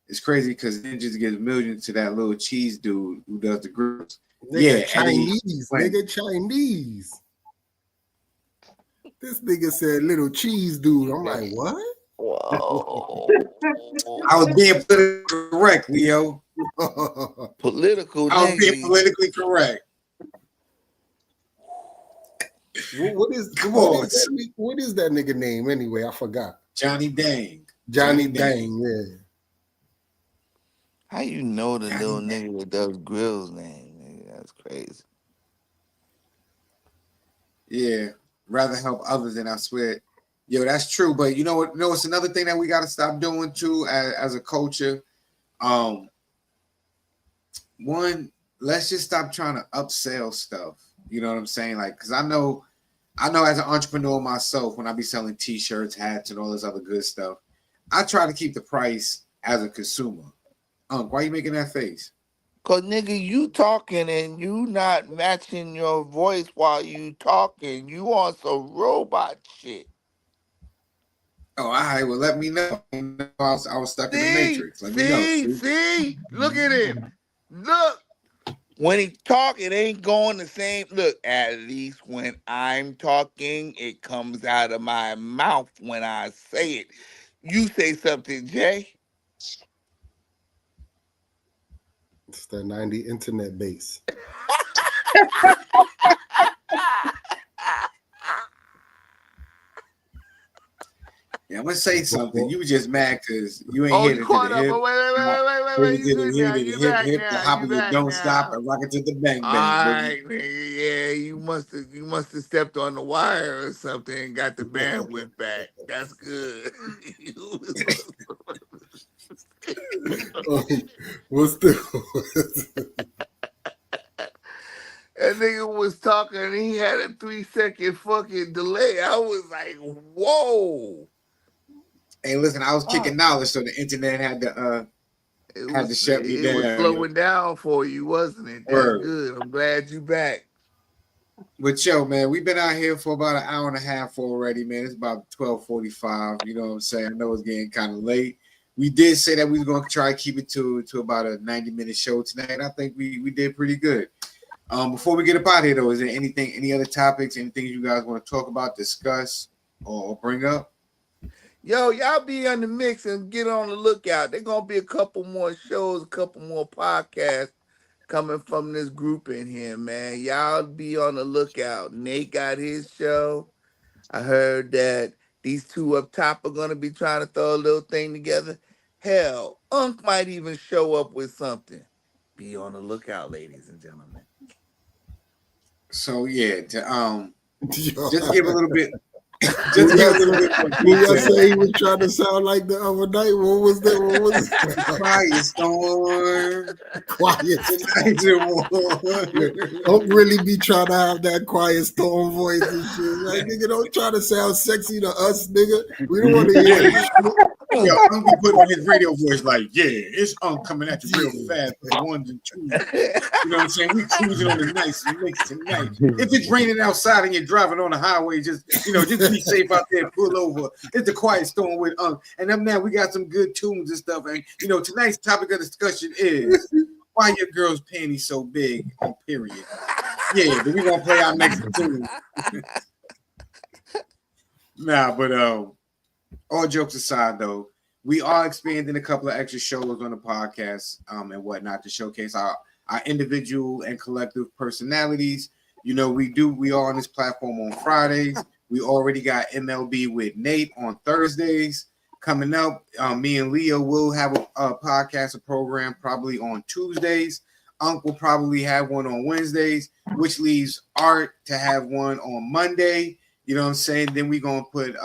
It's crazy because Ninjas gives millions to that little cheese dude who does the grills. Nigga, Chinese, nigga, Chinese. This nigga said little cheese dude. I'm like, what? Whoa. I was being politically correct, Leo. Political. I was being politically correct. What is that nigga name anyway? I forgot. Johnny Dang. Johnny Dang, yeah. How you know the little nigga that does grills name? Nigga? That's crazy. Yeah, rather help others than I swear. Yo, that's true. But you know what? It's another thing that we got to stop doing too as a culture. One, let's just stop trying to upsell stuff. You know what I'm saying? Like, because I know as an entrepreneur myself, when I be selling t-shirts, hats, and all this other good stuff, I try to keep the price as a consumer. Why you making that face? Cause nigga, you talking and you not matching your voice while you talking. You on some robot shit. Oh, all right. Well, let me know. I was stuck in the matrix. Let me know. See, look at him. Look. When he talk, it ain't going the same. Look, at least when I'm talking, it comes out of my mouth when I say it. You say something, Jay. It's the 90 internet base. Yeah, I'm gonna say something. You were just mad because you ain't hit it to the hip. Wait. You back hip, now. the hop of it don't stop, and rock it to the bang bang. All right, nigga. Yeah, you must have stepped on the wire or something and got the bandwidth back. That's good. What's the That nigga was talking and he had a 3-second fucking delay. I was like, whoa. Hey, listen, I was kicking knowledge, so the internet had to shut me down. It was slowing down for you, wasn't it? That's good. I'm glad you back. But yo, man, we've been out here for about an hour and a half already, man. It's about 12:45. You know what I'm saying? I know it's getting kind of late. We did say that we were going to try to keep it to about a 90-minute show tonight. And I think we did pretty good. Before we get up out here, though, is there any other topics, anything you guys want to talk about, discuss, or bring up? Yo, y'all be on the mix and get on the lookout. There's going to be a couple more shows, a couple more podcasts coming from this group in here, man. Y'all be on the lookout. Nate got his show. I heard that these two up top are going to be trying to throw a little thing together. Hell, Unc might even show up with something. Be on the lookout, ladies and gentlemen. So, yeah, just to give a little bit. Just to give a little bit more detail. Y'all say he was trying to sound like the other night. What was that? Quiet storm. Quiet storm. Don't really be trying to have that quiet storm voice and shit. Like, nigga, don't try to sound sexy to us, nigga. We don't want to hear it. Yo, I'm gonna put on his radio voice like, yeah, it's coming at you real fast with the ones and twos. You know what I'm saying? We cruising on the nice mix tonight. If it's raining outside and you're driving on the highway, just be safe out there, pull over. It's the quiet storm with and then now we got some good tunes and stuff. And tonight's topic of discussion is why your girl's panties so big, period. Yeah, but we gonna play our next tune. Nah, but all jokes aside, though, we are expanding a couple of extra shows on the podcast and whatnot to showcase our individual and collective personalities. We are on this platform on Fridays. We already got MLB with Nate on Thursdays. Coming up, me and Leo will have a podcast, a program probably on Tuesdays. Unc will probably have one on Wednesdays, which leaves Art to have one on Monday. You know what I'm saying? Then we're gonna put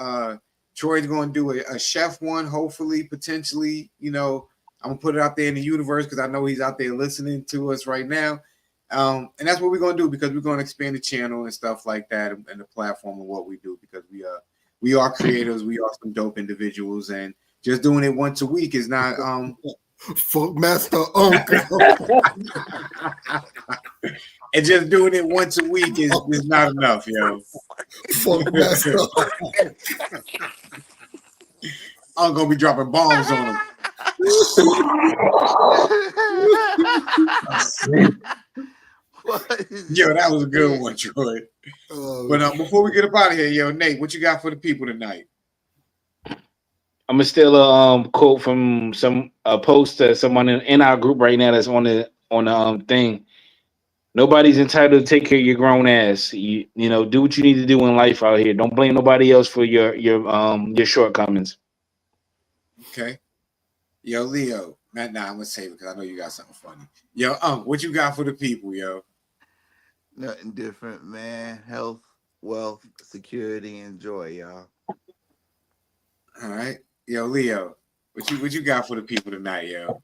Troy's gonna do a chef one, hopefully, potentially. You know, I'm gonna put it out there in the universe because I know he's out there listening to us right now. And that's what we're gonna do because we're gonna expand the channel and stuff like that and the platform and what we do because we are creators, we are some dope individuals, and just doing it once a week is not fuck Master Uncle. And just doing it once a week is not enough, yo. Fuck Master. I'm gonna be dropping bombs on him. Yo, that was a good one, Troy. But before we get up out of here, yo, Nate, what you got for the people tonight? I'm gonna steal a quote from a post that someone in our group right now that's on the thing. Nobody's entitled to take care of your grown ass. You know, do what you need to do in life out here. Don't blame nobody else for your shortcomings. Okay. Yo, Leo. I'm gonna save it because I know you got something funny. Yo, what you got for the people, yo? Nothing different, man. Health, wealth, security, and joy, y'all. All right. Yo, Leo, what you got for the people tonight, yo?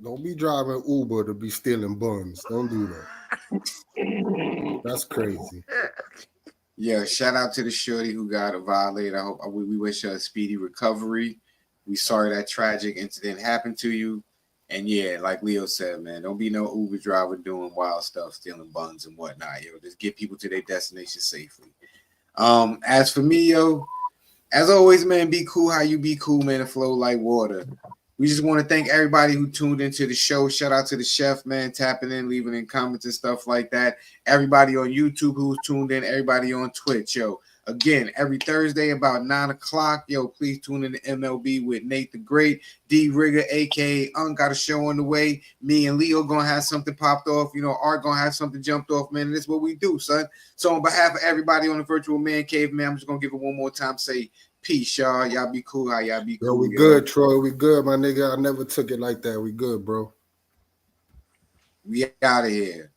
Don't be driving Uber to be stealing buns. Don't do that. That's crazy. Yeah, shout out to the shorty who got violated. I hope we wish her a speedy recovery. We sorry that tragic incident happened to you. And yeah, like Leo said, man, don't be no Uber driver doing wild stuff, stealing buns and whatnot. Yo, just get people to their destination safely. As for me, yo, as always, man, be cool how you be cool, man, and flow like water. We just want to thank everybody who tuned into the show. Shout out to the chef, man, tapping in, leaving in comments and stuff like that. Everybody on YouTube who's tuned in, everybody on Twitch, yo. Again, every Thursday about 9 o'clock, yo, please tune in to MLB with Nate the Great, D Rigger, aka got a show on the way. Me and Leo gonna have something popped off. You know, Art gonna have something jumped off, man. And this is what we do, son. So on behalf of everybody on the virtual man cave, man, I'm just gonna give it one more time. Say peace, y'all. Y'all be cool. How y'all be cool? Yo, we good, Troy. We good, my nigga. I never took it like that. We good, bro. We out of here.